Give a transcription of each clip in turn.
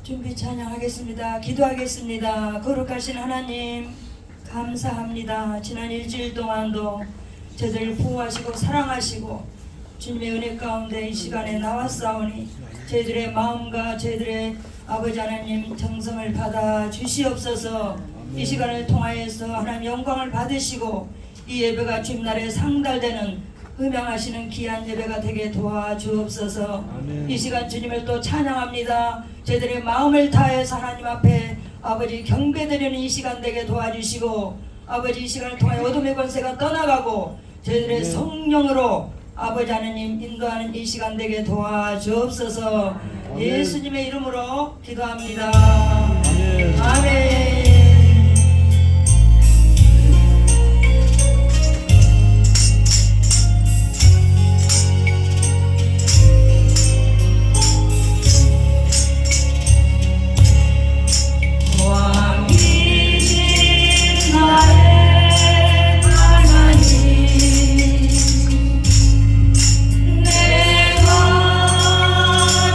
준비 찬양하겠습니다. 기도하겠습니다. 거룩하신 하나님 감사합니다. 지난 일주일 동안도 저희들을 보호하시고 사랑하시고 주님의 은혜 가운데 이 시간에 나왔사오니 저희들의 마음과 저희들의 아버지 하나님 정성을 받아 주시옵소서. 이 시간을 통하여서 하나님 영광을 받으시고 이 예배가 주님날에 상달되는 음양하시는 귀한 예배가 되게 도와주옵소서. 이 시간 주님을 또 찬양합니다. 저희들의 마음을 다해서 하나님 앞에 아버지 경배드리는 이 시간 되게 도와주시고 아버지 이 시간을 통해 어둠의 권세가 떠나가고 저희들의 성령으로 아버지 하나님 인도하는 이 시간 되게 도와주옵소서. 예수님의 이름으로 기도합니다. 아멘.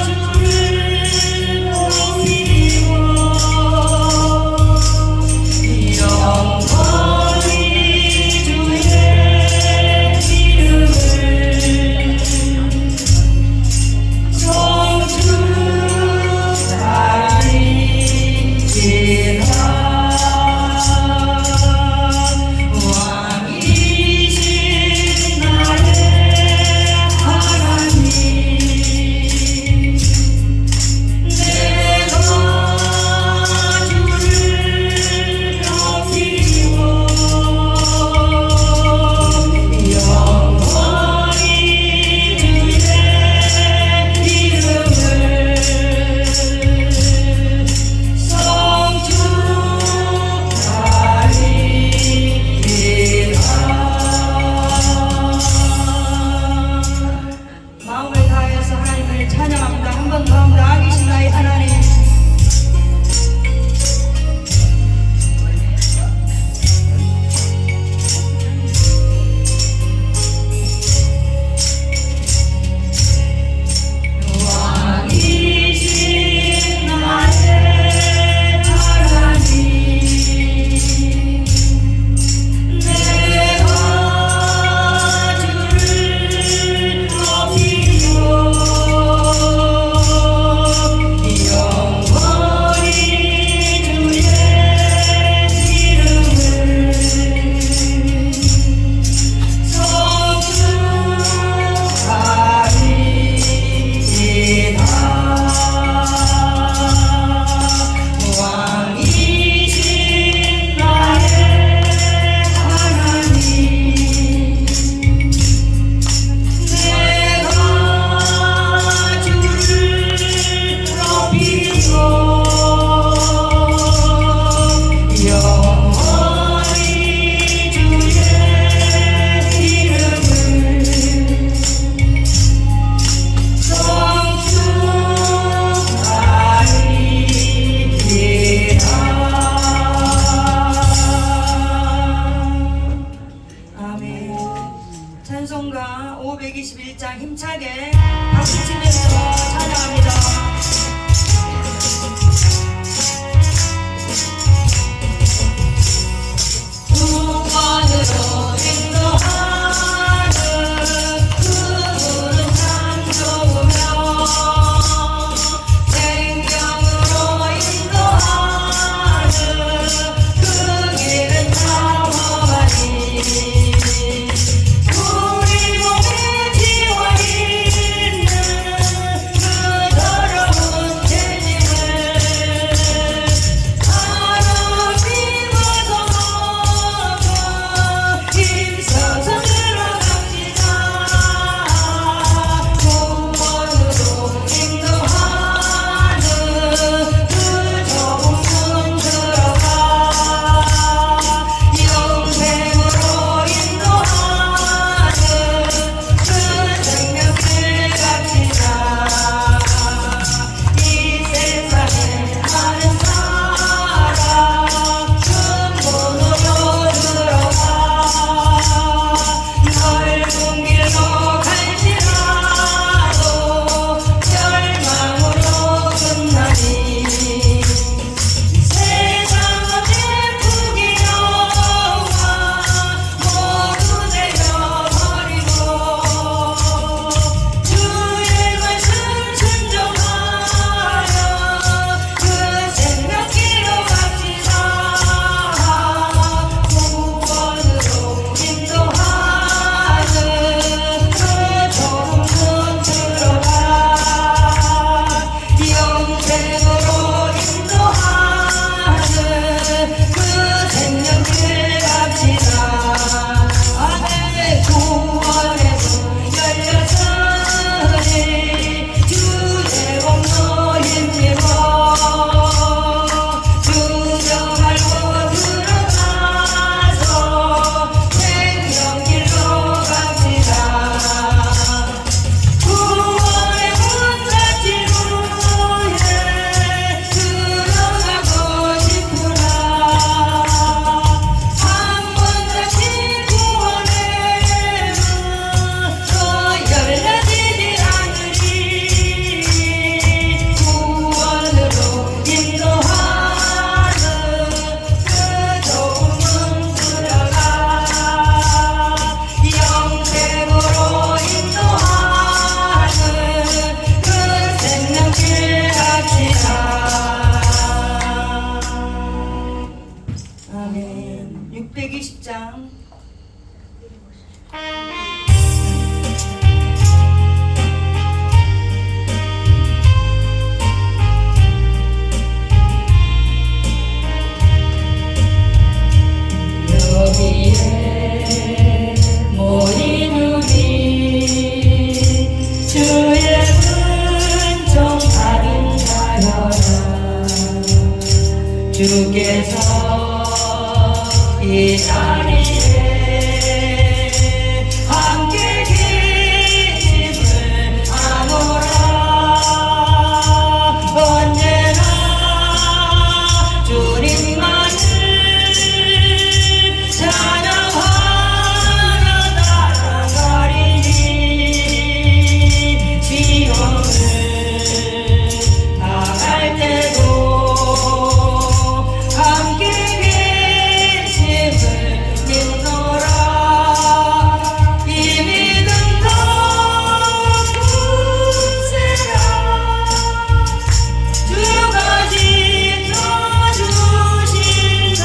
주를 높이고 시편 620장 여기에 모인 우리 주의 은총 받은 자여라. 주께서 이 자리에 함께 계심을 아노라. 언제나 주님만을 찬양하며 나아가리니. 시험을 당할 때도 함께 계심을 믿노라. 이 믿음 더욱 굳세라. 주가 지켜주신다.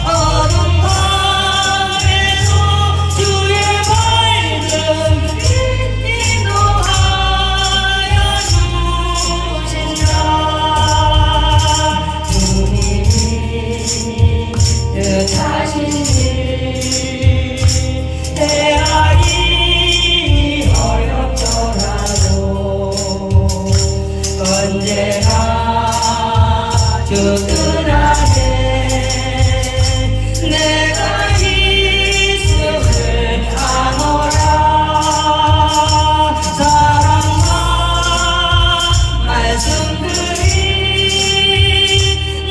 어둠 밤에도 주의 밝은 빛 인도하여 주신다. 주님이 뜻하신 일 헤아리 어렵더라도 언제나 주 뜻 안에 내가 있음을 아노라. 사랑과 말씀들이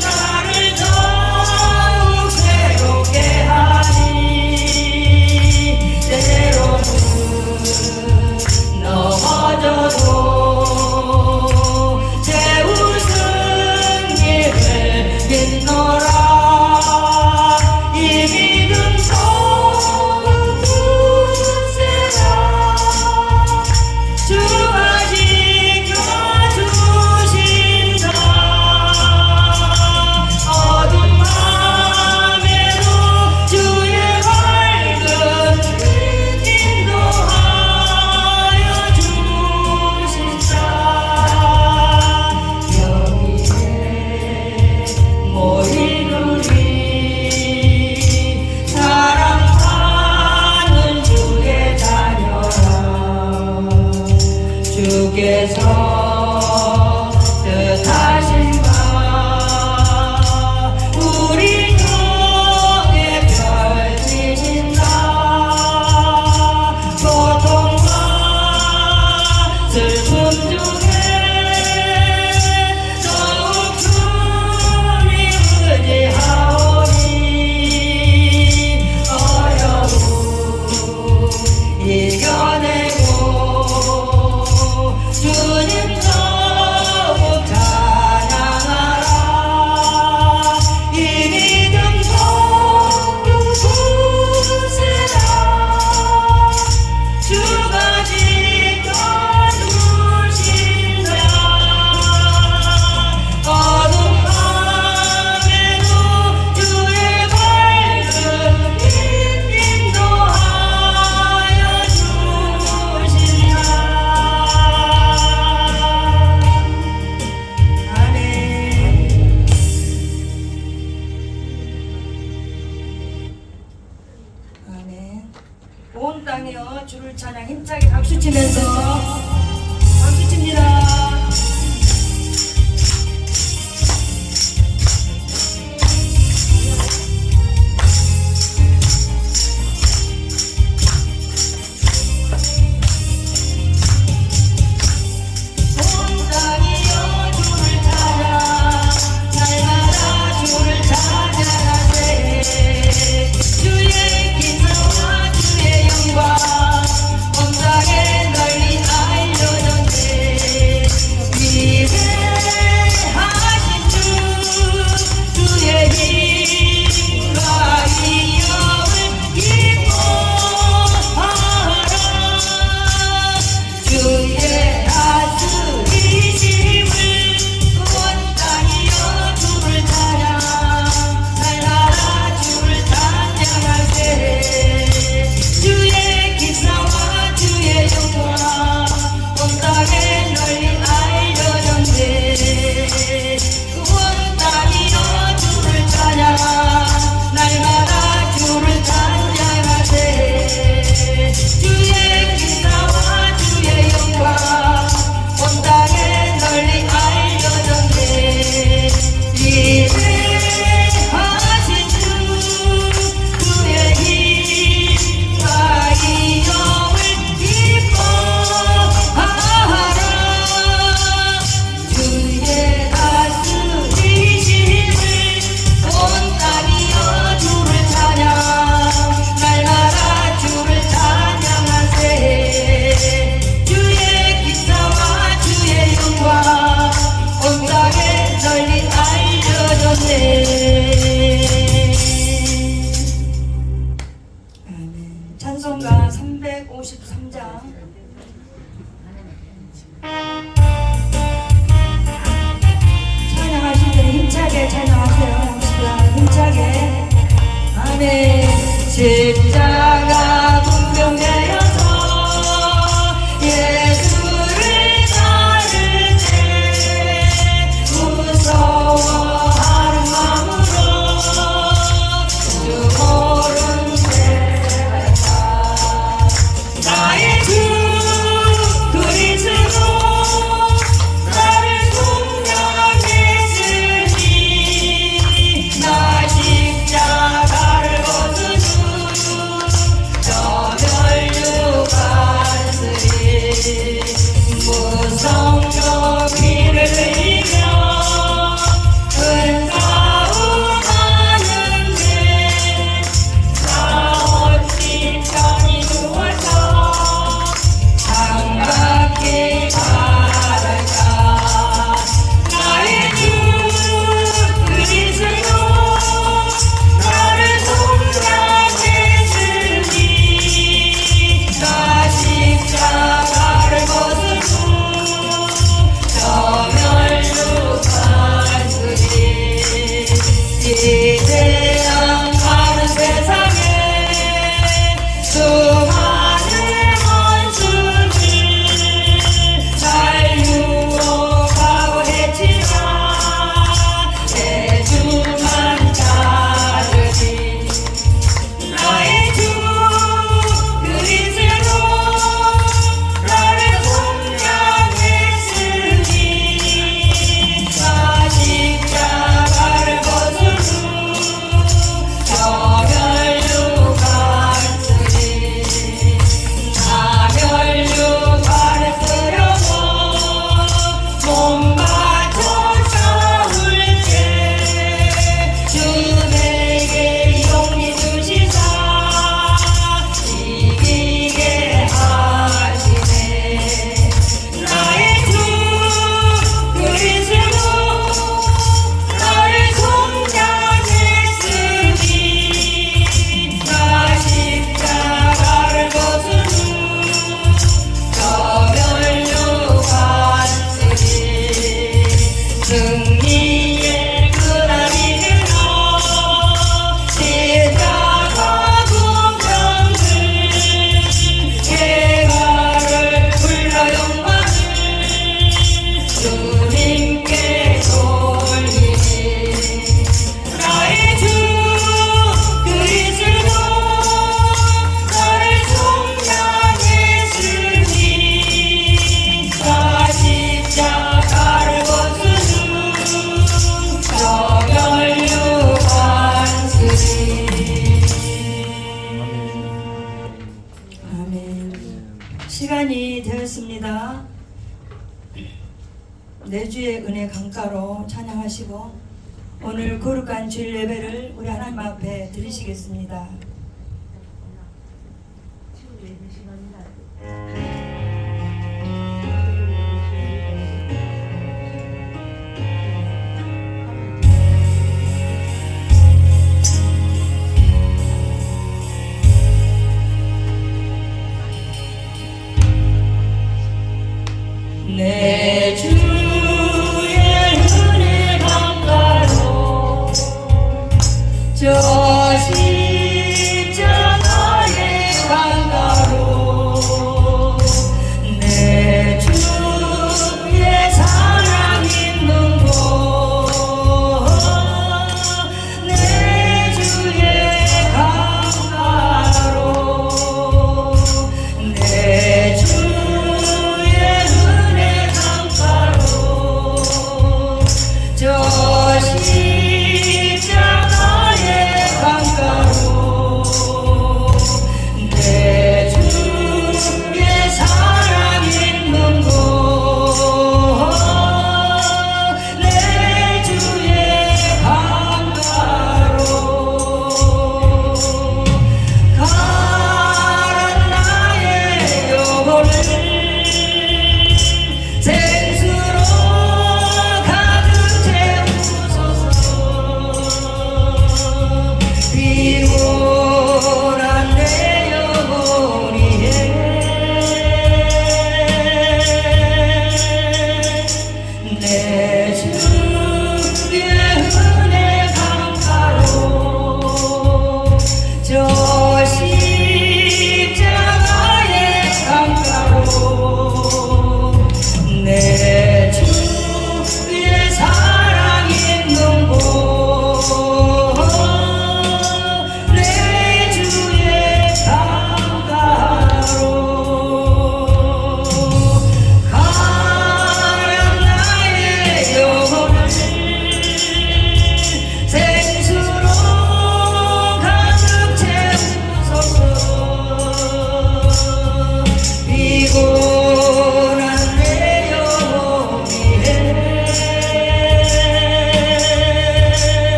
나를 더욱 새롭게 하니. 때로는 넘어져도 세우는 길을 믿노라. 이 믿음 더욱 굳세라. 주가 지켜주신다. 어둠 밤에도 주의 밝은 빛 인도하여 주신다. 여기에 모인 우리 사랑하는 주의 자녀라. 주께서 뜻하신 바 우리 통에 펼치신다. 고통과 슬픔 중에 더욱 주님 의지하오니. 어려움 이겨내고 주님 더욱 찬양하라. 이 믿음 더욱 굳세라. 주가 지켜주신다. 어둠 밤에도 주의 밝은 빛 인도하여 주신다. 아멘. 아멘. 온 땅이여 주를 찬양 힘차게 박수 치면서 박수 칩니다. 온 땅이여 주를 찬양 날마다 주를 찬양하세. 주의 기사와 주의 영광 온 땅에 널리 알려졌네. 아멘. 십자가 분명되어서 예수를 따를 때 무서워하는 마음으로 주 모른 새가 나의 주 그리스도 나를 속량했으니 나 십자가를 벗으주 저 멸류관스리 무성도 피를 흘리며 큰 싸움하는데 나 어찌 편히 누워서 장갑게 바랄까 나의 주 그리스도 나를 속량했으니 나 십자가를 벗으주 저 멸류관스리 이제야 가는 세상에 수많은 원수들 날 유혹하고 했지만 내 주만 따르리 나의 주 그리스도 나를 속량했으니 나 십자가를 벗으주 저 멸류관스리 나 멸류관을 쓰려고 몸 바쳐 싸울 때 주 내게 용기 주시사 이기게 하시네 나의 주 그리스도 나를 속량했으니 나 십자가를 벗으주 저 멸류관스리 승리의 그날이 되어 십자가 공평들 개가를 불러 영광을 주님께 돌리니 나의 주 그리스도 나를 속량했으니 나 십자가를 벗으주 저 멸류관스리 아멘. 시간이 되었습니다. 내주의 은혜 강가로 찬양하시고 오늘 거룩한 주일 예배를 우리 하나님 앞에 드리시겠습니다. 내 주의 은혜 강가로 저 십자가의 강가로 내 주의 사랑 있는 곳 내 주의 강가로 내 주의 은혜 강가로 저 십자가의 강가로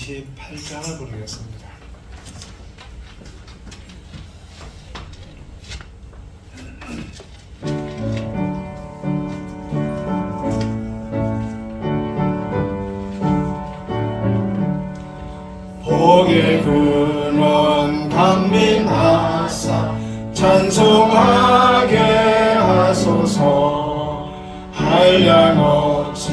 28장을 부르겠습니다. 복의 근원 강림하사 찬송하게 하소서. 한량없이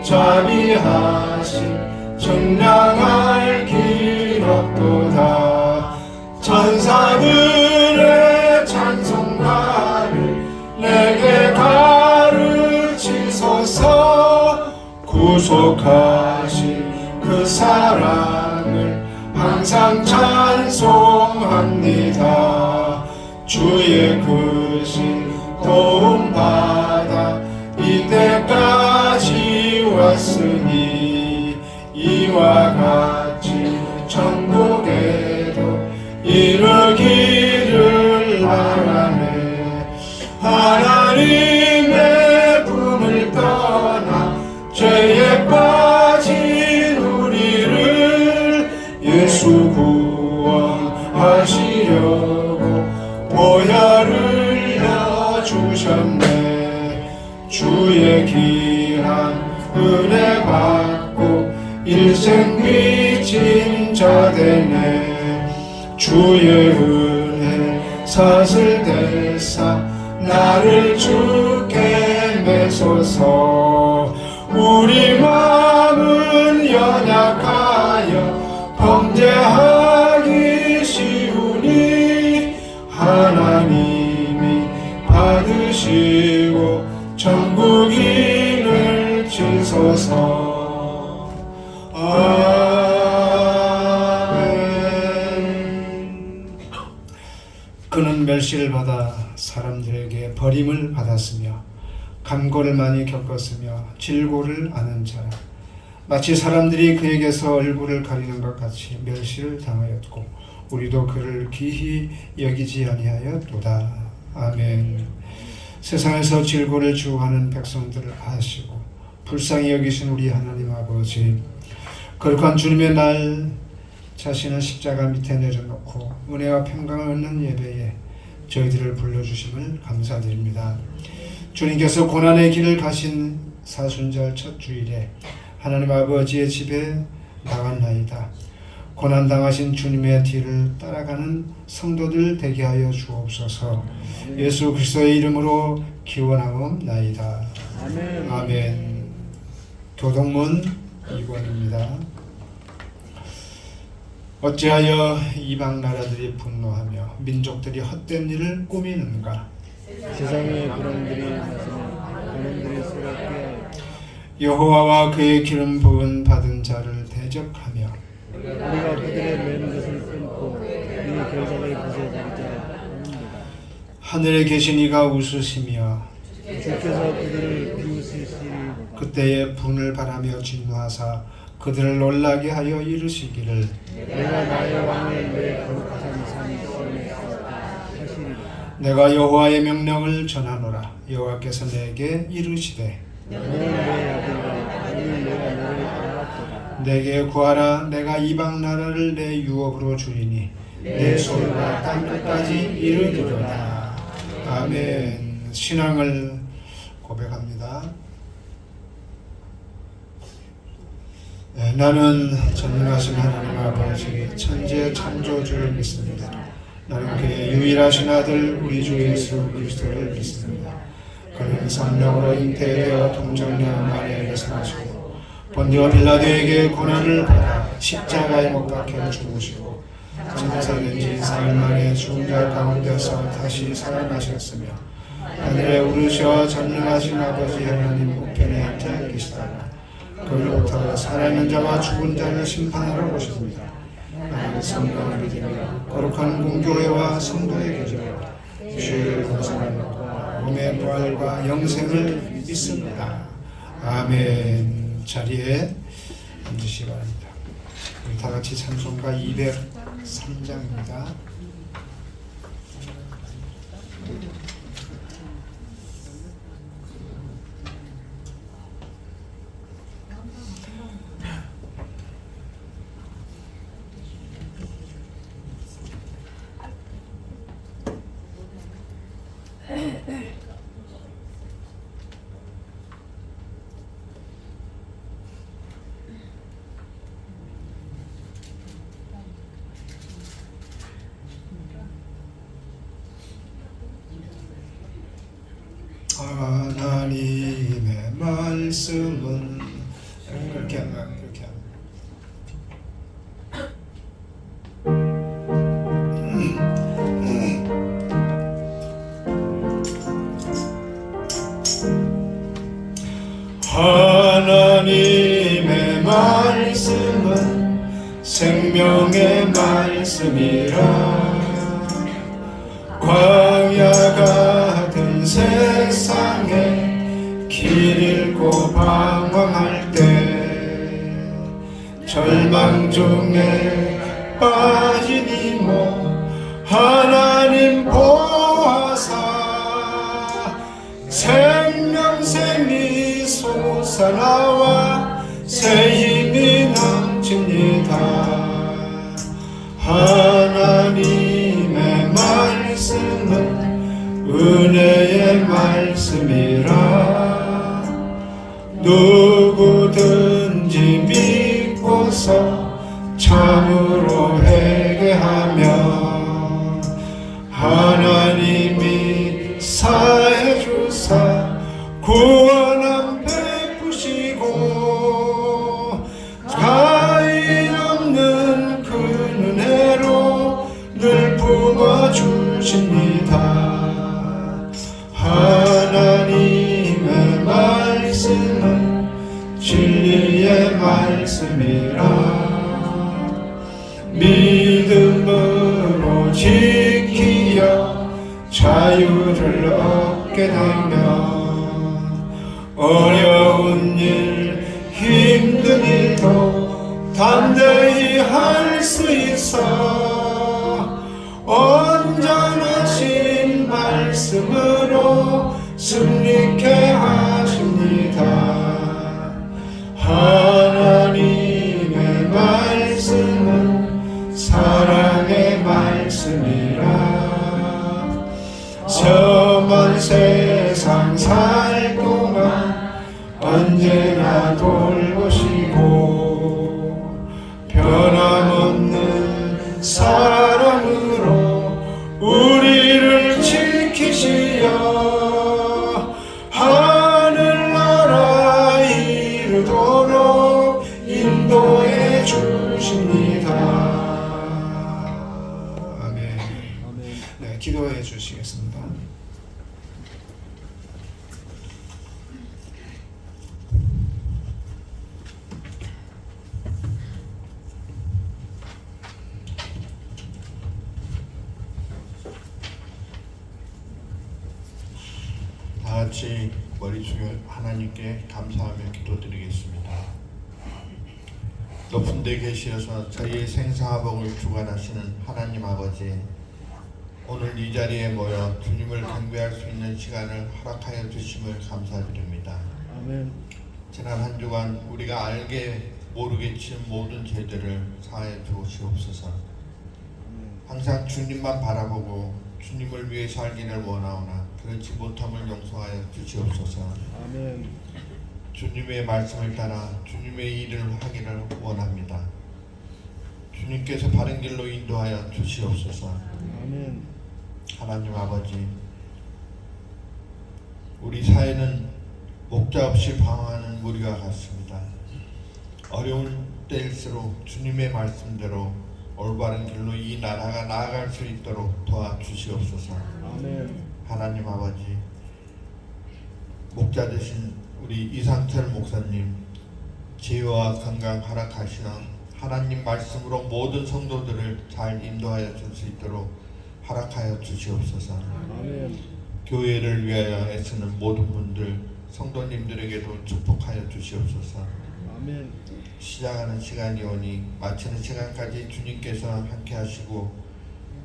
자비하신 청량할 길 없도다. 천사들의 찬송가를 내게 가르치소서. 구속하신 그 사랑을 항상 찬송합니다. 주의 크신 도움 받아 이때까지 왔으니 이와 같이 천국에도 이르기를 바라네. 하나님의 품을 떠나 죄에 빠진 우리를 예수 구원하시려고 보혈을 내주셨네. 주의 귀한 은혜 받고 일생 미친 자 되네. 주의 은혜 사슬대사 나를 주께 매소서. 우리 마음은 연약하여 범죄하기 쉬우니 하나님이 받으시고 천국인을 지소서. 아멘. 그는 멸시를 받아 사람들에게 버림을 받았으며 감고를 많이 겪었으며 질고를 아는 자라. 마치 사람들이 그에게서 얼굴을 가리는 것 같이 멸시를 당하였고 우리도 그를 귀히 여기지 아니하였도다. 아멘. 세상에서 질고를 주하는 백성들을 아시고 불쌍히 여기신 우리 하나님 아버지, 거룩한 주님의 날 자신은 십자가 밑에 내려놓고 은혜와 평강을 얻는 예배에 저희들을 불러주심을 감사드립니다. 주님께서 고난의 길을 가신 사순절 첫 주일에 하나님 아버지의 집에 나갔나이다. 고난당하신 주님의 뒤를 따라가는 성도들 되게 하여 주옵소서. 예수 그리스도의 이름으로 기원하옵나이다. 아멘. 아멘. 교동문 2권입니다. 어찌하여 이방 나라들이 분노하며 민족들이 헛된 일을 꾸미는가? 세상의 구름들이 나서는 구름들이 수렵게 여호와와 그의 기름 부은 받은 자를 대적하며 우리가 그들의 매는 것을 끊고 이 결정을 부숴버리자 합니다. 하늘에 계신 이가 웃으시며 주께서 그들을 비웃으시리로다. 그때에 분을 바라며 진노하사 그들을 놀라게 하여 이르시기를 내가 나의 왕을 내 거룩한 산 시온에 세웠다 하시리로다. 내가 여호와의 명령을 전하노라. 여호와께서 내게 이르시되 너는 내 아들이라. 오늘 내가 너를 알았도다. 내게 구하라. 내가 이방 나라를 내 유업으로 주리니 내 소유가 땅끝까지 이르리로다. 아멘. 신앙을 고백합니다. 네, 나는 전능하신 하나님 아버지 천지의 창조주를 믿습니다. 나는 그의 유일하신 아들 우리 주 예수 그리스도를 믿습니다. 그는 성령으로 잉태되어 동정녀 마리아에게 사시고 본디오 빌라도에게 고난을 받아 십자가에 못 박혀 죽으시고 장사된 지 사흘 만에 죽은 자 가운데서 다시 살아나셨으며 하늘에 오르셔 전능하신 아버지 하나님 우편에 앉아 계시다가 그로부터 살아있는 자와 죽은 자를 심판하러 오십니다. 나는 성령을 믿으며 거룩한 공교회와 성도의 교제와 죄를 공성하는 것과 몸의 부활과 영생을 믿습니다. 아멘. 자리에 앉으시기 바랍니다. 우리 다 같이 찬송가 203장입니다. 하나님의 말씀은 그렇게 하면 그렇게 하면 하나님의 말씀은 생명의 말씀이라 광야 같은 세상에 길 잃고 방황할 때 절망 중에 빠진 이모 하나님 보아사 생명샘이 솟아나와 새 힘이 넘칩니다. 하나님의 말씀은 은혜의 말씀이라 누구든지 믿고서 참으로 회개하며 하나님이 사해 주사 구원함 베푸시고 가히 없는 그 은혜로 늘 품어주십니다. 하나님의 말씀은 진리의 말씀이라 믿음으로 지키어 자유를 얻게 되며 어려운 일 힘든 일도 담대히 할 수 있어 온전하신 말씀으로 승리케 하십니다. 하나님의 말씀은 사랑의 말씀이라 저 먼 세상 살 동안 언제나 돌보시고 변함없는 사랑으로 우리를 지키시어 하늘나라 이르도록 인도해 주십니다. 아멘. 네, 기도해 주시겠습니다. 다 같이 머리 숙여 하나님께 감사하며 기도드리겠습니다. 높은 데 계시어서 저희의 생사화복을 주관하시는 하나님 아버지, 오늘 이 자리에 모여 주님을 경배할 수 있는 시간을 허락하여 주심을 감사드립니다. 아멘. 지난 한 주간 우리가 알게 모르게 지은 모든 죄들을 사하여 주시옵소서. 항상 주님만 바라보고 주님을 위해 살기를 원하오나 그렇지 못함을 용서하여 주시옵소서. 아멘. 주님의 말씀을 따라 주님의 일을 하기를 원합니다. 주님께서 바른 길로 인도하여 주시옵소서. 아멘. 하나님 아버지, 우리 사회는 목자 없이 방황하는 무리와 같습니다. 어려운 때일수록 주님의 말씀대로 올바른 길로 이 나라가 나아갈 수 있도록 도와주시옵소서. 아멘. 하나님 아버지, 목자 되신 우리 이상철 목사님 지혜와 건강 허락하시는 하나님 말씀으로 모든 성도들을 잘 인도하여 줄 수 있도록 허락하여 주시옵소서. 아멘. 교회를 위하여 애쓰는 모든 분들 성도님들에게도 축복하여 주시옵소서. 아멘. 시작하는 시간이 오니 마치는 시간까지 주님께서 함께 하시고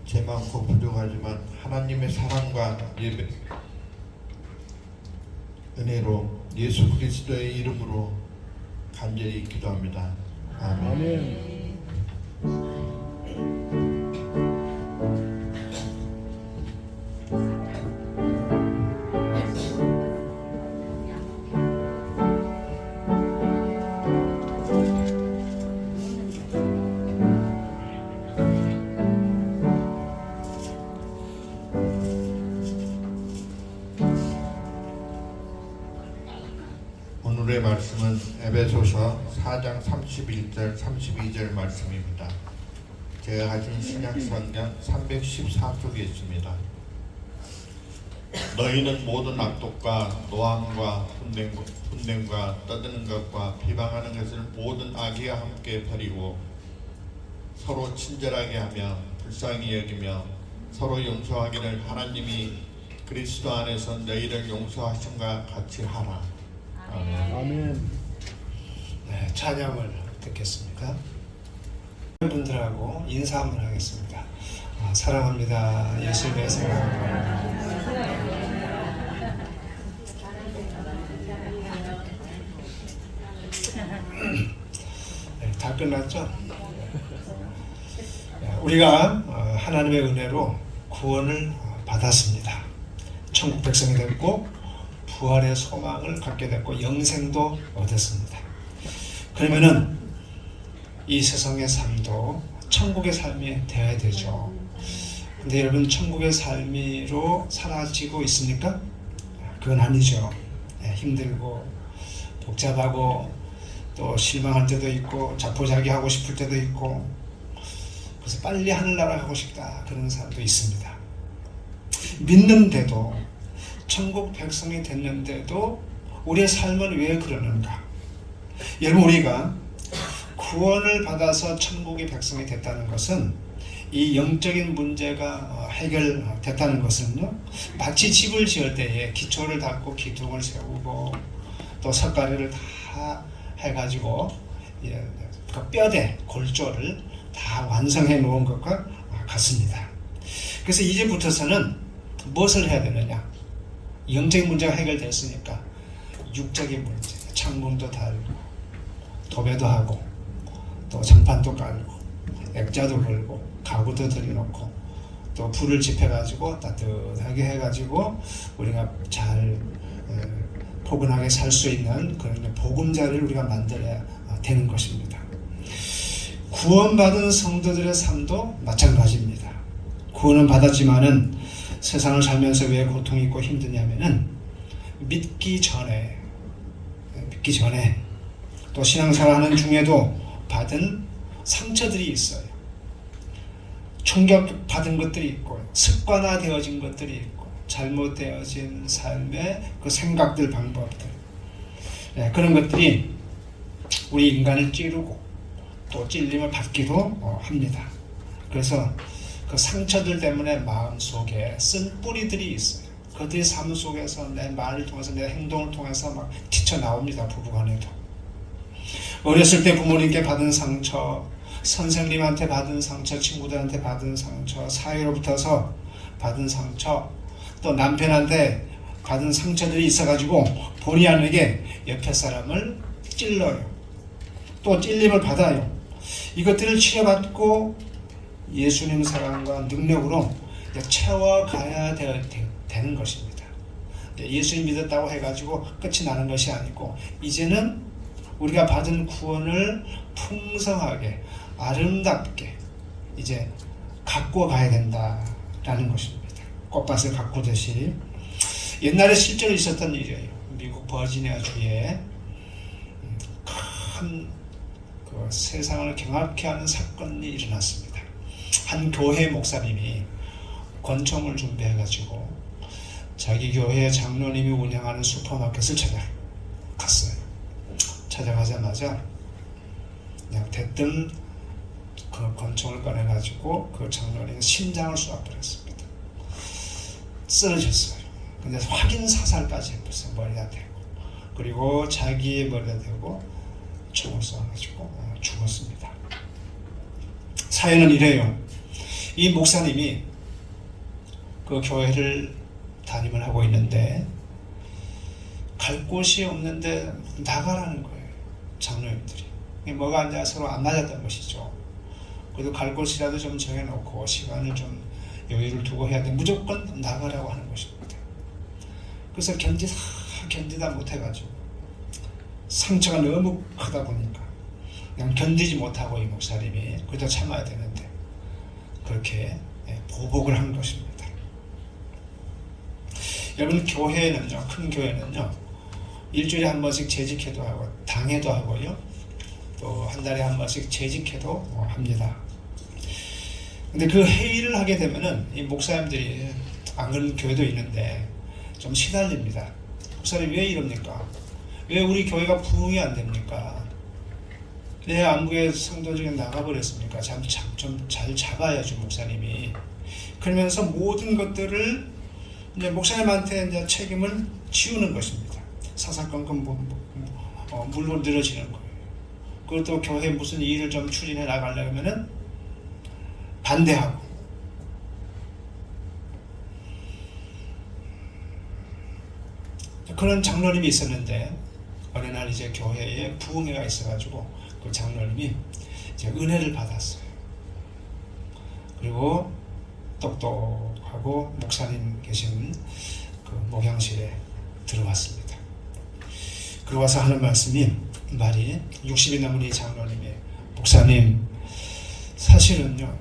죄 많고 부족하지만 하나님의 사랑과 예배 은혜로 예수 그리스도의 이름으로 간절히 기도합니다. 아멘. 아멘. 말씀은 에베소서 4장 31절 32절 말씀입니다. 제가 가진 신약성경 314쪽에 있습니다. 너희는 모든 악독과 노함과 분냄과 떠드는 것과 비방하는 것을 모든 악의와 함께 버리고 서로 친절하게 하며 불쌍히 여기며 서로 용서하기를 하나님이 그리스도 안에서 너희를 용서하신과 같이 하라. 아멘. 아멘. 네, 찬양을 듣겠습니다. 분들하고 인사 한번 하겠습니다. 사랑합니다. 예수님의 사랑합니다. 네, 다 끝났죠? 우리가 하나님의 은혜로 구원을 받았습니다. 천국 백성이 됐고 부활의 소망을 갖게 됐고 영생도 얻었습니다. 그러면은 이 세상의 삶도 천국의 삶이 되어야 되죠. 근데 여러분 천국의 삶으로 살아지고 있습니까? 그건 아니죠. 힘들고 복잡하고 또 실망할 때도 있고 자포자기하고 싶을 때도 있고 그래서 빨리 하늘나라 가고 싶다 그런 사람도 있습니다. 믿는데도 천국 백성이 됐는데도 우리의 삶은 왜 그러는가? 여러분 우리가 구원을 받아서 천국의 백성이 됐다는 것은 이 영적인 문제가 해결됐다는 것은요 마치 집을 지을 때에 기초를 닦고 기둥을 세우고 또 석가래를 다 해가지고 그 뼈대 골조를 다 완성해 놓은 것과 같습니다. 그래서 이제부터서는 무엇을 해야 되느냐? 영적인 문제가 해결됐으니까 육적인 문제, 창문도 달고 도배도 하고 또 장판도 깔고 액자도 걸고 가구도 들여놓고 또 불을 지펴가지고 따뜻하게 해가지고 우리가 잘 포근하게 살 수 있는 그런 보금자리를 우리가 만들어야 되는 것입니다. 구원받은 성도들의 삶도 마찬가지입니다. 구원은 받았지만은 세상을 살면서 왜 고통이 있고 힘드냐면은 믿기 전에 또 신앙생활하는 중에도 받은 상처들이 있어요. 충격받은 것들이 있고 습관화되어진 것들이 있고 잘못되어진 삶의 그 생각들 방법들 그런 것들이 우리 인간을 찌르고 또 찔림을 받기도 합니다. 그래서 그 상처들 때문에 마음속에 쓴 뿌리들이 있어요. 그들의 삶 속에서 내 말을 통해서 내 행동을 통해서 막 튀쳐나옵니다. 부부간에도. 어렸을 때 부모님께 받은 상처, 선생님한테 받은 상처, 친구들한테 받은 상처, 사회로부터서 받은 상처, 또 남편한테 받은 상처들이 있어가지고 본의 아니게 옆에 사람을 찔러요. 또 찔림을 받아요. 이것들을 치료받고 예수님 사랑과 능력으로 채워가야 되는 것입니다. 예수님 믿었다고 해가지고 끝이 나는 것이 아니고 이제는 우리가 받은 구원을 풍성하게 아름답게 이제 갖고 가야 된다라는 것입니다. 꽃밭을 가꾸듯이 옛날에 실제로 있었던 일이에요. 미국 버지니아 주에 큰 그 세상을 경악케 하는 사건이 일어났습니다. 한 교회 목사님이 권총을 준비해가지고 자기 교회 장로님이 운영하는 슈퍼마켓을 찾아갔어요. 찾아가자마자 그냥 대뜸 그 권총을 꺼내가지고 그 장로님 심장을 쏘아버렸습니다. 쓰러졌어요. 근데 확인 사살까지 해버렸어요. 머리가 대고 그리고 자기의 머리가 대고 총을 쏘아가지고 죽었습니다. 사연은 이래요. 이 목사님이 그 교회를 담임을 하고 있는데 갈 곳이 없는데 나가라는 거예요. 장로님들이. 뭐가 안 돼서 서로 안 맞았던 것이죠. 그래도 갈 곳이라도 좀 정해놓고 시간을 좀 여유를 두고 해야 돼. 무조건 나가라고 하는 것입니다. 그래서 견디다 못해가지고 상처가 너무 크다 보니까 그냥 견디지 못하고 이 목사님이 그래도 참아야 되는데 그렇게 보복을 한 것입니다. 여러분 교회는요, 큰 교회는요 일주일에 한 번씩 재직회도 하고 당회도 하고요. 또 한 달에 한 번씩 재직회도 합니다. 근데 그 회의를 하게 되면은 이 목사님들이 안 그런 교회도 있는데 좀 시달립니다. 목사님 왜 이럽니까? 왜 우리 교회가 부흥이 안 됩니까? 왜 안국의 성도 중에 나가버렸습니까? 좀 잘 잡아야죠 목사님이. 그러면서 모든 것들을 이제 목사님한테 이제 책임을 지우는 것입니다. 사사건건 물로 늘어지는 거예요. 그것도 교회 무슨 일을 좀 추진해 나가려면은 반대하고. 그런 장로님이 있었는데 어느 날 이제 교회에 부흥회가 있어가지고 그 장로님이 이제 은혜를 받았어요. 그리고 똑똑하고 목사님 계신 그 목양실에 들어왔습니다. 그러고 와서 하는 말이 60이 넘은 이 장로님이 목사님 사실은요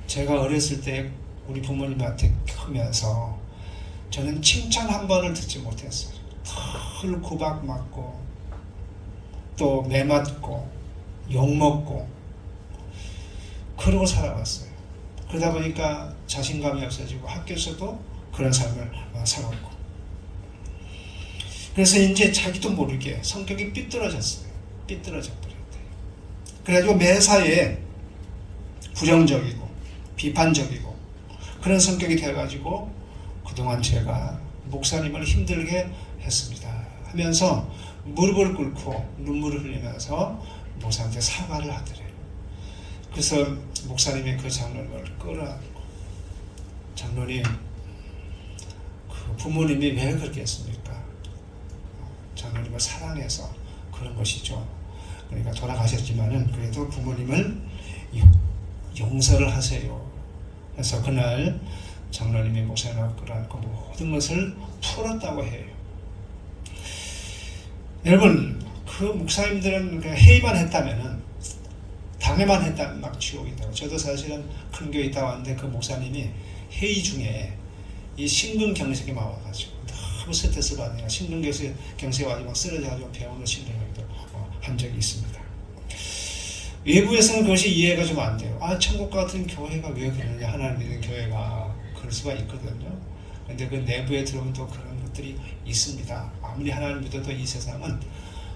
제가 어렸을 때 우리 부모님한테 크면서 저는 칭찬 한 번을 듣지 못했어요. 늘 구박 맞고 또 매맞고 욕먹고 그러고 살아왔어요. 그러다 보니까 자신감이 없어지고 학교에서도 그런 삶을 살았고 그래서 이제 자기도 모르게 성격이 삐뚤어졌어요. 삐뚤어져 버렸대요. 그래가지고 매사에 부정적이고 비판적이고 그런 성격이 돼가지고 그동안 제가 목사님을 힘들게 했습니다 하면서 무릎을 꿇고 눈물을 흘리면서 목사님한테 사과를 하더래요. 그래서 목사님이 그 장로님을 끌어안고 장로님 그 부모님이 왜 그렇게 했습니까? 장로님을 사랑해서 그런 것이죠. 그러니까 돌아가셨지만은 그래도 부모님을 용서를 하세요. 그래서 그날 장로님이 목사님을 끌어안고 모든 것을 풀었다고 해요. 여러분 그 목사님들은 회의만 했다면은 당회만 했다면 막 지옥이 되고 저도 사실은 큰 교회 있다 왔는데 그 목사님이 회의 중에 이 심근경색이 와가지고 너무 스트레스 받으니까 심근경색이 와가지고 막 쓰러져가지고 병원을 실려가기도 한 적이 있습니다. 외부에서는 그것이 이해가 좀 안 돼요. 천국 같은 교회가 왜 그러냐, 하나님 믿는 교회가 그럴 수가 있거든요. 근데 그 내부에 들어오면 또 그런 것들이 있습니다. 아무리 하나님 믿어도 이 세상은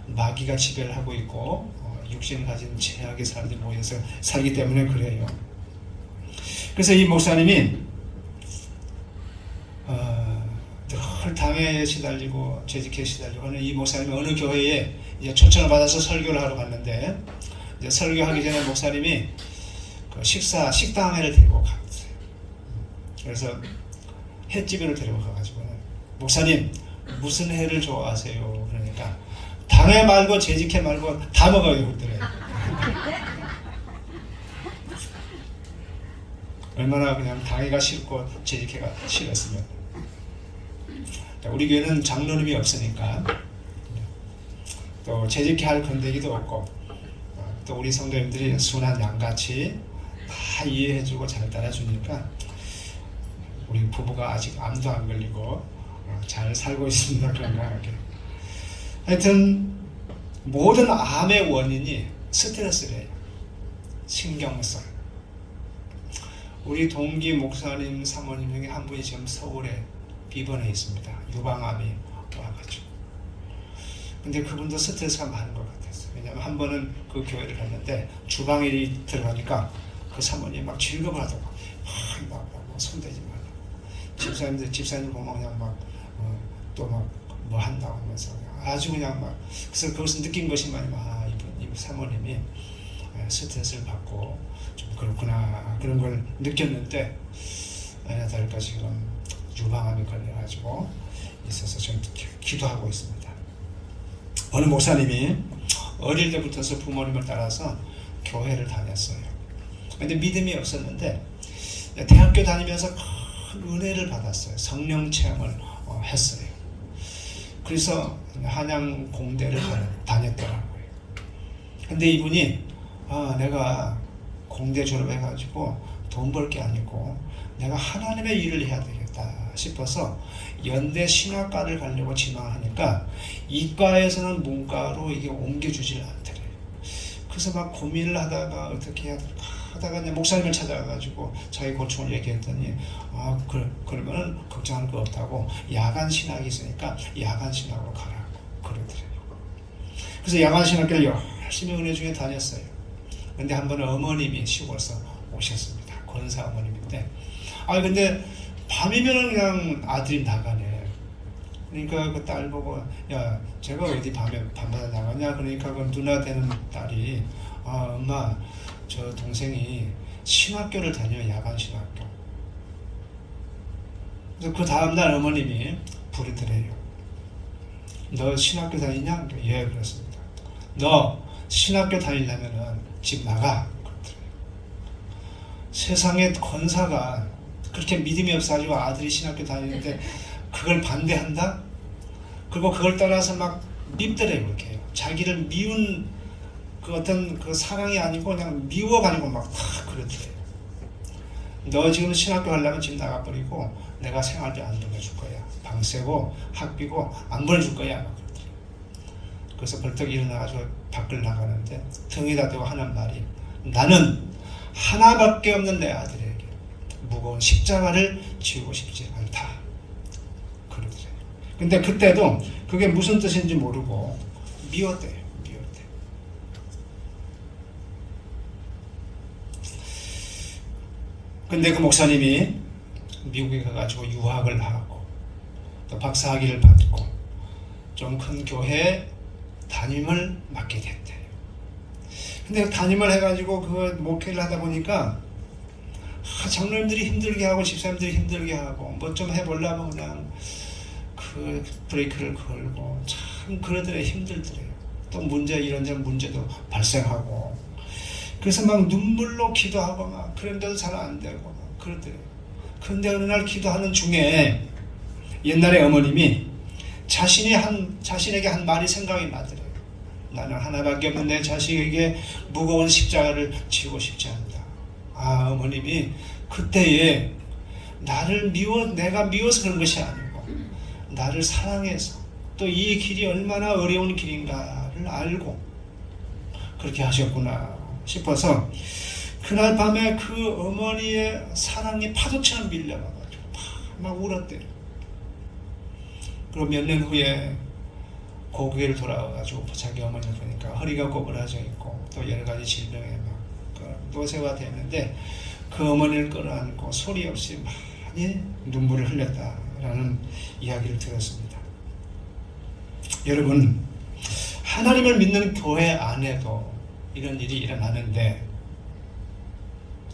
마귀가 지배를 하고 있고 육신을 가진 죄악의 사람들이 모여서 살기 때문에 그래요. 그래서 이 목사님이 늘 당회에 시달리고 재직에 시달리고 하는 이 목사님이 어느 교회에 이제 초청을 받아서 설교를 하러 갔는데 이제 설교하기 전에 목사님이 그 식당회를 데리고 갔어요. 그래서 횟집으로 데리고 가가지고 목사님 무슨 회를 좋아하세요? 그러니까 당회 말고 재직회 말고 다 먹어요 그러더래요. 얼마나 그냥 당회가 싫고 재직회가 싫었으면. 우리 교회는 장로님이 없으니까 또 재직회 할 건데기도 없고 또 우리 성도님들이 순한 양같이 다 이해해주고 잘 따라주니까 우리 부부가 아직 암도 안 걸리고 잘 살고 있습니다. 건강하게. 하여튼 모든 암의 원인이 스트레스래요. 신경성. 우리 동기 목사님 사모님 중에 한 분이 지금 서울에 입원해 있습니다. 유방암이 와가지고. 근데 그분도 스트레스가 많은 것 같았어요. 왜냐하면 한 번은 그 교회를 갔는데 주방에 들어가니까 그 사모님이 막 질겁을 하더라고. 막 손대지 말라고. 집사님들 보면 그냥 막 또 막 뭐 한다고 하면서 아주 그냥 막. 그래서 거기서 느낀 것이만 이 사모님이 스트레스를 받고 좀 그렇구나 그런 걸 느꼈는데 아니나 다를까 지금 유방암이 걸려가지고 있어서 좀 기도하고 있습니다. 어느 목사님이 어릴 때부터서 부모님을 따라서 교회를 다녔어요. 근데 믿음이 없었는데 대학교 다니면서 큰 은혜를 받았어요. 성령 체험을 했어요. 그래서 한양 공대를 다녔더라고요. 근데 이분이 내가 공대 졸업해가지고 돈 벌 게 아니고 내가 하나님의 일을 해야 되겠다 싶어서 연대 신학과를 가려고 진화하니까 이과에서는 문과로 이게 옮겨주질 않더래요. 그래서 막 고민을 하다가 어떻게 해야 될까 하다가 이제 목사님을 찾아가지고 자기 고충을 얘기했더니 그러면은 걱정할 거 없다고 야간 신학이 있으니까 야간 신학으로 가라고 그러더래요. 그래서 야간 신학교를 열심히 은혜 중에 다녔어요. 근데 한 번은 어머님이 시골에서 오셨습니다. 권사 어머님인데 근데 밤이면은 그냥 아들이 나가네. 그러니까 그 딸 보고 야 제가 어디 밤마다 나가냐. 그러니까 그 누나 되는 딸이 엄마 저 동생이 신학교를 다녀요. 야간 신학교. 그래서 그 다음날 어머님이 부르더래요. 너 신학교 다니냐? 예 그렇습니다. 너 신학교 다니려면은 집 나가. 그러더래요. 세상에 권사가 그렇게 믿음이 없어가지고 아들이 신학교 다니는데 그걸 반대한다? 그리고 그걸 따라서 막 밉더래요. 그렇게 자기를 미운 그 어떤 그 사랑이 아니고 그냥 미워가지고 막 다 그러더래요. 너 지금 신학교 가려면 집 나가버리고 내가 생활비 안 보내줄 거야. 방세고 학비고 안 보내줄 거야. 막 그러더래요. 그래서 벌떡 일어나가지고 밖을 나가는데 등에다 대고 하는 말이 나는 하나밖에 없는 내 아들에게 무거운 십자가를 지우고 싶지 않다. 그러더래요. 근데 그때도 그게 무슨 뜻인지 모르고 미웠대요. 근데 그 목사님이 미국에 가가지고 유학을 하고 또 박사학위를 받고 좀 큰 교회 담임을 맡게 됐대요. 근데 담임을 해가지고 그 목회를 하다 보니까 장로님들이 힘들게 하고 집사님들이 힘들게 하고 뭐 좀 해보려면 그냥 그 브레이크를 걸고 참 그러더래. 힘들더래요. 또 문제 이런저런 문제도 발생하고 그래서 막 눈물로 기도하고 막 그런데도 잘 안 되고 막 그러더래요. 그런데 어느 날 기도하는 중에 옛날에 어머님이 자신에게 한 말이 생각이 나더래요. 나는 하나밖에 없는 내 자식에게 무거운 십자가를 지고 싶지 않다. 어머님이 그때에 내가 미워서 그런 것이 아니고 나를 사랑해서 또 이 길이 얼마나 어려운 길인가를 알고 그렇게 하셨구나 싶어서 그날 밤에 그 어머니의 사랑이 파도처럼 밀려와가지고 막 울었대요. 그리고 몇 년 후에 고국에를 돌아와가지고 자기 어머니를 보니까 허리가 꼬부라져 있고 또 여러 가지 질병에 막 노쇠가 됐는데 그 어머니를 끌어안고 소리 없이 많이 눈물을 흘렸다라는 이야기를 들었습니다. 여러분, 하나님을 믿는 교회 안에도 이런 일이 일어나는데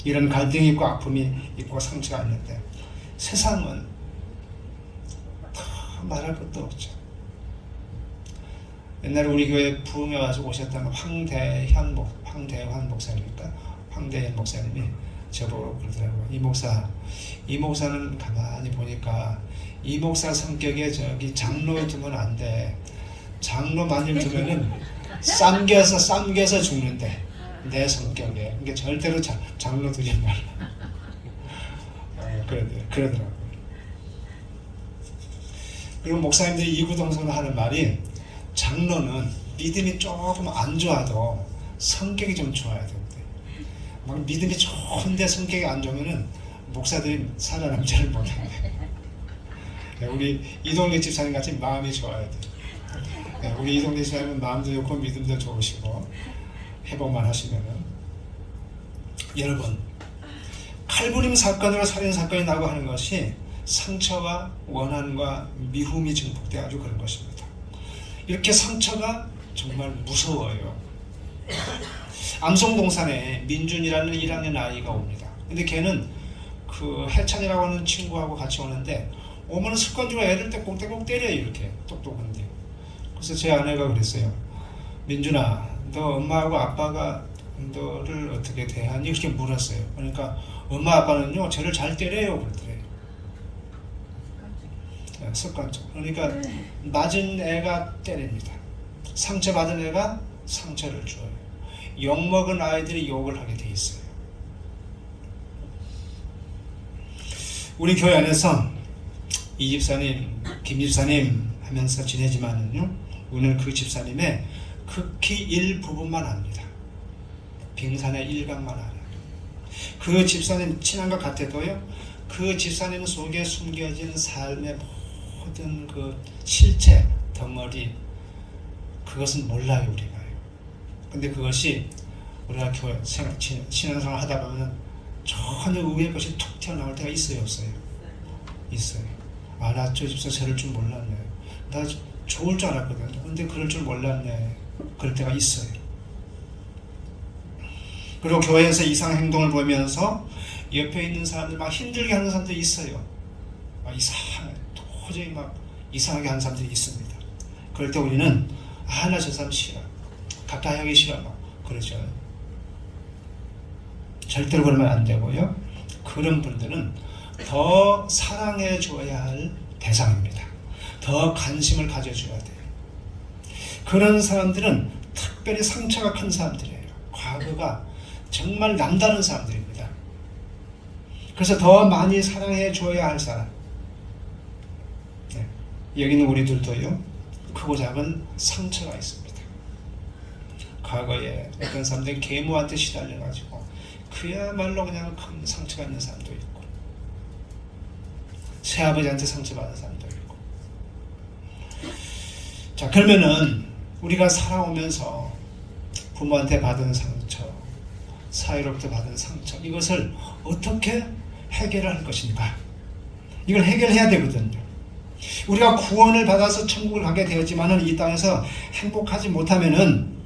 이런 갈등이 있고 아픔이 있고 상처가 있는데 세상은 다 말할 것도 없죠. 옛날에 우리 교회 부흥에 와서 오셨던 황대환 목사님입니까? 황대현 목사님이 저보고 그러더라고요. 이 목사는 가만히 보니까 이 목사 성격에 저기 장로 두면 안 돼. 장로 만일 두면은 쌈겨서 죽는데 내 성격에. 그러니까 절대로 장로 두지 말라. 그러더라고요. 그리고 목사님들이 이구동성으로 하는 말이 장로는 믿음이 조금 안 좋아도 성격이 좀 좋아야 된대. 막 믿음이 좋은데 성격이 안 좋으면은 목사들이 살아남지를 못한대. 우리 이동래 집사님 같이 마음이 좋아야 돼. 우리 이동래 집사님은 마음도 좋고 믿음도 좋으시고 회복만 하시면은. 여러분, 칼부림 사건으로 살인 사건이 나고 하는 것이 상처와 원한과 미움이 증폭돼가지고 그런 것입니다. 이렇게 상처가 정말 무서워요. 암송동산에 민준이라는 1학년 아이가 옵니다. 근데 걔는 그 해찬이라고 하는 친구하고 같이 오는데 오면은 습관적으로 애를 떼꼭 때려요. 이렇게 똑똑한데. 그래서 제 아내가 그랬어요. 민준아, 너 엄마하고 아빠가 너를 어떻게 대하니? 이렇게 물었어요. 그러니까 엄마 아빠는요 저를 잘 때려요 그러더래요. 습관적. 그러니까 맞은 애가 때립니다. 상처받은 애가 상처를 줘요. 욕먹은 아이들이 욕을 하게 돼 있어요. 우리 교회 안에서 이 집사님, 김 집사님 하면서 지내지만은요, 우리는 그 집사님의 극히 일부분만 압니다. 빙산의 일각만 알아요. 그 집사님 친한 것 같아도요, 그 집사님 속에 숨겨진 삶의 모든 그 실체, 덩어리, 그것은 몰라요, 우리가요. 근데 그것이 우리가 교회 신앙생활 하다 보면 전혀 의외의 것이 툭 튀어나올 때가 있어요, 없어요? 있어요. 아, 나 저 집사 저럴 줄 몰랐네. 나 좋을 줄 알았거든요. 근데 그럴 줄 몰랐네. 그럴 때가 있어요. 그리고 교회에서 이상 행동을 보면서 옆에 있는 사람들 막 힘들게 하는 사람들이 있어요. 막 이상해. 도저히 막 이상하게 하는 사람들이 있습니다. 그럴 때 우리는 나 저 사람 싫어. 가까이 하기 싫어. 막 그러죠. 절대로 그러면 안 되고요. 그런 분들은 더 사랑해 줘야 할 대상입니다. 더 관심을 가져줘야 돼요. 그런 사람들은 특별히 상처가 큰 사람들이에요. 과거가 정말 남다른 사람들입니다. 그래서 더 많이 사랑해 줘야 할 사람. 네. 여기 있는 우리들도요, 크고 작은 상처가 있습니다. 과거에 어떤 사람들이 계모한테 시달려가지고 그야말로 그냥 큰 상처가 있는 사람도 있고, 새아버지한테 상처받은 사람도 있고. 자, 그러면은 우리가 살아오면서 부모한테 받은 상처, 사회로부터 받은 상처, 이것을 어떻게 해결을 할 것인가? 이걸 해결해야 되거든요. 우리가 구원을 받아서 천국을 가게 되었지만은 이 땅에서 행복하지 못하면은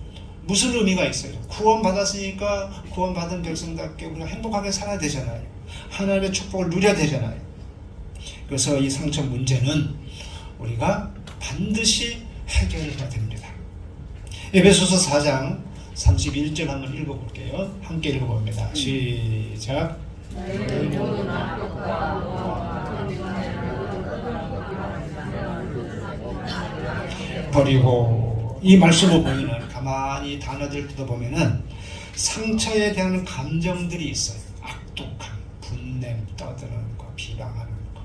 무슨 의미가 있어요? 구원 받았으니까 구원 받은 백성답게 우리가 행복하게 살아야 되잖아요. 하나님의 축복을 누려야 되잖아요. 그래서 이 상처 문제는 우리가 반드시 해결해야 됩니다. 에베소서 4장 31절 한번 읽어볼게요. 함께 읽어봅니다. 시작. 버리고, 이 말씀을 보면은 가만히 단어들 뜯어보면은 상처에 대한 감정들이 있어요. 악독함, 분냄, 떠드는 거, 비방하는 거.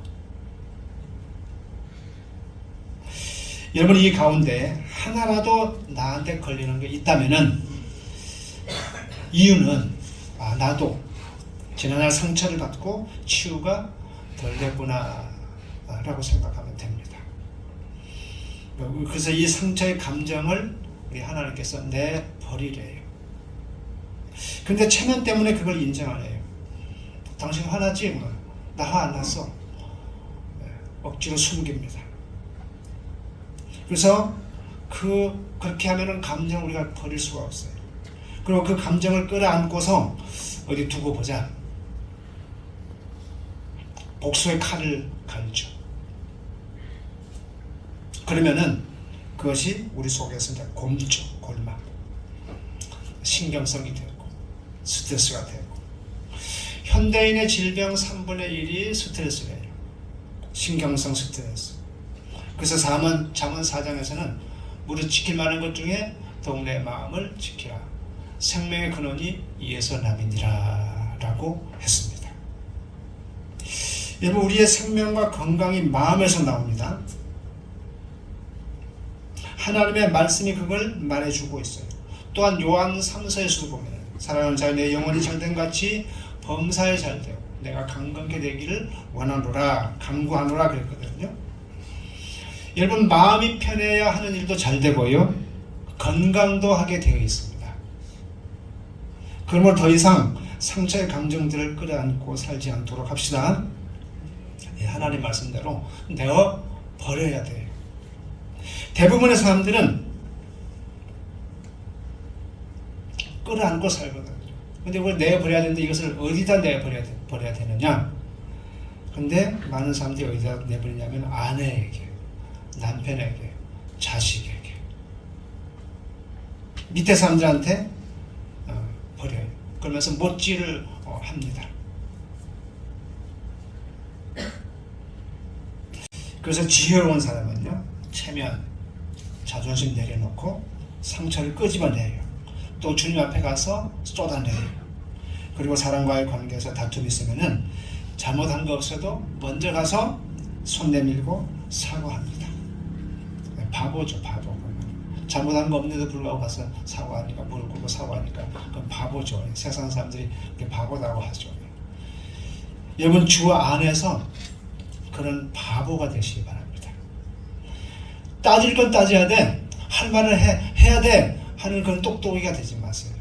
여러분, 이 가운데 하나라도 나한테 걸리는 게 있다면은 이유는 나도 지난날 상처를 받고 치유가 덜 됐구나 라고 생각하면 됩니다. 그래서 이 상처의 감정을 우리 하나님께서 내버리래요. 근데 체면 때문에 그걸 인정 안 해요. 당신 화나지? 나 화 안 났어. 억지로 숨깁니다. 그래서 그렇게 하면은 감정 우리가 버릴 수가 없어요. 그리고 그 감정을 끌어안고서 어디 두고 보자. 복수의 칼을 갈죠. 그러면은 그것이 우리 속에서 이제 곰죠, 골막. 신경성이 되고, 스트레스가 되고. 현대인의 질병 3분의 1이 스트레스래요. 신경성 스트레스. 그래서 잠언 4장에서는 무릇 지킬 만한 것 중에 더욱 내 마음을 지키라. 생명의 근원이 이에서 남이니라 라고 했습니다. 여러분, 우리의 생명과 건강이 마음에서 나옵니다. 하나님의 말씀이 그걸 말해주고 있어요. 또한 요한 3서에서도 보면 사랑하는 자여 내 영혼이 잘된 같이 범사에 잘되고 내가 강건케 되기를 원하노라, 간구하노라 그랬거든요. 여러분, 마음이 편해야 하는 일도 잘 되고요, 건강도 하게 되어 있습니다. 그러므로 더 이상 상처의 감정들을 끌어안고 살지 않도록 합시다. 하나님 말씀대로 내어 버려야 돼요. 대부분의 사람들은 끌어안고 살거든요. 근데 그걸 내버려야 되는데 이것을 어디다 내버려야 되느냐? 근데 많은 사람들이 어디다 내버리냐면 아내에게, 남편에게, 자식에게, 밑에 사람들한테 버려요. 그러면서 못질을 합니다. 그래서 지혜로운 사람은요, 체면, 자존심 내려놓고 상처를 끄집어내요. 또 주님 앞에 가서 쏟아내요. 그리고 사람과의 관계에서 다툼이 있으면은 잘못한 거 없어도 먼저 가서 손 내밀고 사과합니다. 바보죠, 바보. 잘못한 거 없는데도 불구하고 가서 사과하니까, 무릎 꿇고 사과하니까 그건 바보죠. 세상 사람들이 바보라고 하죠. 여러분, 주 안에서 그런 바보가 되시기 바랍니다. 따질 건 따져야 돼, 할 말을 해야 돼 하는 그런 똑똑이가 되지 마세요.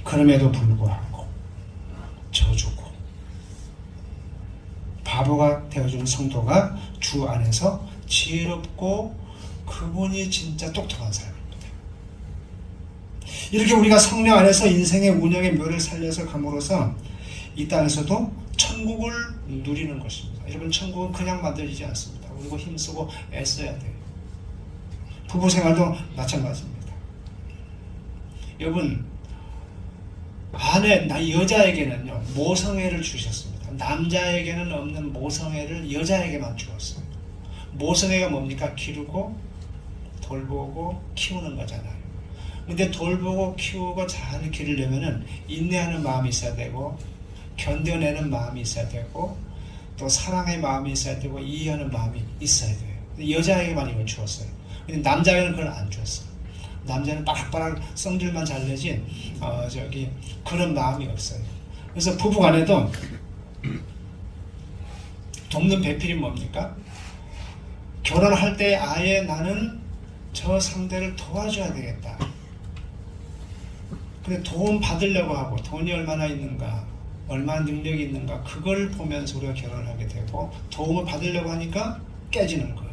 그럼에도 불구하고 져주고 바보가 되어주는 성도가 주 안에서 지혜롭고 그분이 진짜 똑똑한 사람입니다. 이렇게 우리가 성령 안에서 인생의 운영의 묘를 살려서 감으로써 이 땅에서도 천국을 누리는 것입니다. 여러분, 천국은 그냥 만들어지지 않습니다. 우리가 힘쓰고 애써야 돼요. 부부 생활도 마찬가지입니다. 여러분, 여자에게는요 모성애를 주셨습니다. 남자에게는 없는 모성애를 여자에게만 주었어요. 모성애가 뭡니까? 기르고 돌보고 키우는 거잖아요. 근데 돌보고 키우고 잘 기르려면은 인내하는 마음이 있어야 되고, 견뎌내는 마음이 있어야 되고, 또 사랑의 마음이 있어야 되고, 이해하는 마음이 있어야 돼요. 근데 여자에게만 이걸 주었어요. 근데 남자에게는 그걸 안 주었어요. 남자는 빠락빠락 성질만 잘 내지 그런 마음이 없어요. 그래서 부부간에도 돕는 배필이 뭡니까? 결혼할 때 아예 나는 저 상대를 도와줘야 되겠다. 근데 도움 받으려고 하고, 돈이 얼마나 있는가, 얼마나 능력이 있는가, 그걸 보면서 우리가 결혼을 하게 되고, 도움을 받으려고 하니까 깨지는 거예요.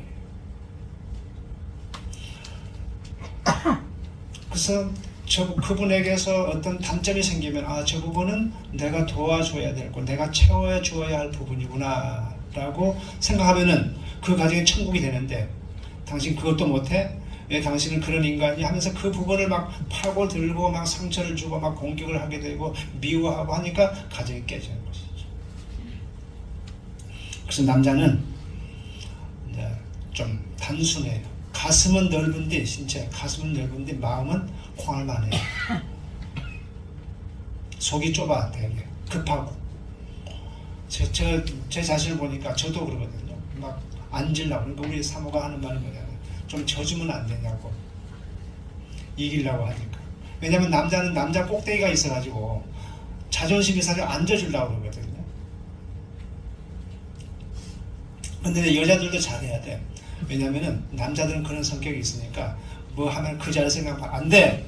그래서 그분에게서 어떤 단점이 생기면, 저 부분은 내가 도와줘야 되고 내가 채워줘야 할 부분이구나 라고 생각하면은 그 가정이 천국이 되는데, 당신 그것도 못해? 왜 당신은 그런 인간이? 하면서 그 부분을 막 파고들고 막 상처를 주고 막 공격을 하게 되고 미워하고 하니까 가정이 깨지는 것이죠. 그래서 남자는 좀 단순해요. 가슴은 넓은데, 신체 가슴은 넓은데 마음은 콩알만해요. 속이 좁아, 되게 급하고. 제 자신을 보니까 저도 그러거든요. 막 앉으려고. 그러니까 우리 사모가 하는 말이 뭐냐면, 좀 져주면 안 되냐고. 이기려고 하니까. 왜냐면 남자는 남자 꼭대기가 있어가지고 자존심이 사실 앉아주려고 그러거든요. 근데 여자들도 잘해야 돼. 왜냐면은 남자들은 그런 성격이 있으니까 뭐 하면 그 자리 생각하면 안 돼.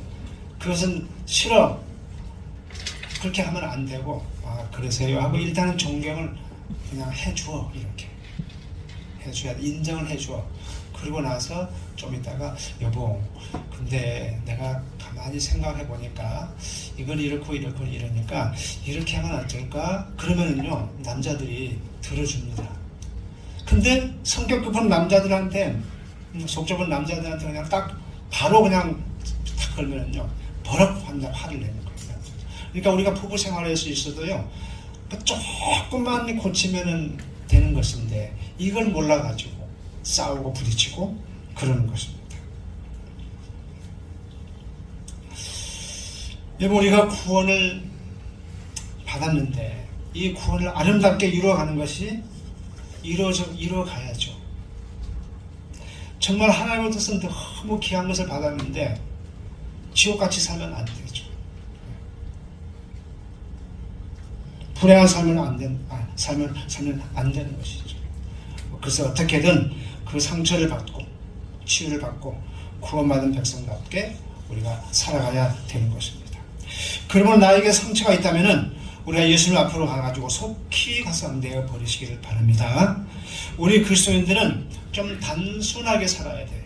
그것은 싫어. 그렇게 하면 안 되고, 그러세요 하고 일단은 존경을 그냥 해줘. 이렇게 해줘야 돼. 인정을 해줘. 그리고 나서 좀 있다가, 여보, 근데 내가 가만히 생각해 보니까 이건 이렇고 이러니까 이렇게 하면 어떨까? 그러면은요 남자들이 들어줍니다. 근데 성격 급한 남자들한테, 속 좁은 남자들한테 그냥 딱 바로 그냥 탁 걸면은요 버럭 화를 내는 거예요. 그러니까 우리가 부부 생활에서 있어도요 조금만 고치면은 되는 것인데, 이걸 몰라가지고 싸우고 부딪히고 그러는 것입니다. 여러분, 우리가 구원을 받았는데 이 구원을 아름답게 이루어가는 것이 이루어가야죠. 정말 하나님으로부터 너무 귀한 것을 받았는데 지옥같이 살면 안 되죠. 불행한 삶은 살면 안 되는 것이죠. 그래서 어떻게든 그 상처를 받고 치유를 받고 구원받은 백성답게 우리가 살아가야 되는 것입니다. 그러면 나에게 상처가 있다면은 우리가 예수님 앞으로 가가지고 속히 가서 내어버리시기를 바랍니다. 우리 그리스도인들은 좀 단순하게 살아야 돼요.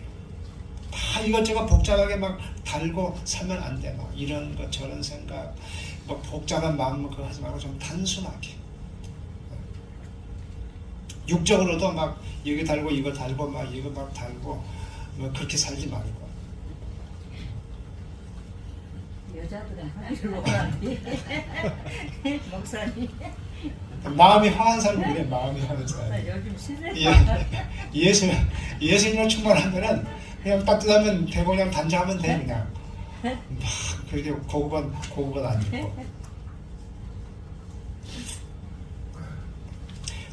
다 이것저것 복잡하게 막 달고 살면 안 돼. 막 이런 것 저런 생각, 뭐 복잡한 마음 그거 하지 말고 좀 단순하게. 육적으로도 막 여기 달고 이거 달고 막 이거 막 달고 뭐 그렇게 살지 말고. 여자들은 하나를 원하는데 목사님 마음이 화한 사람이 그래. 마음이 화한 사람. 요즘 시대가 예수님을 충만하면은 그냥 따뜻하면 되고 그냥 단정하면 돼. 그냥 막 그렇게 고급은 안 입고.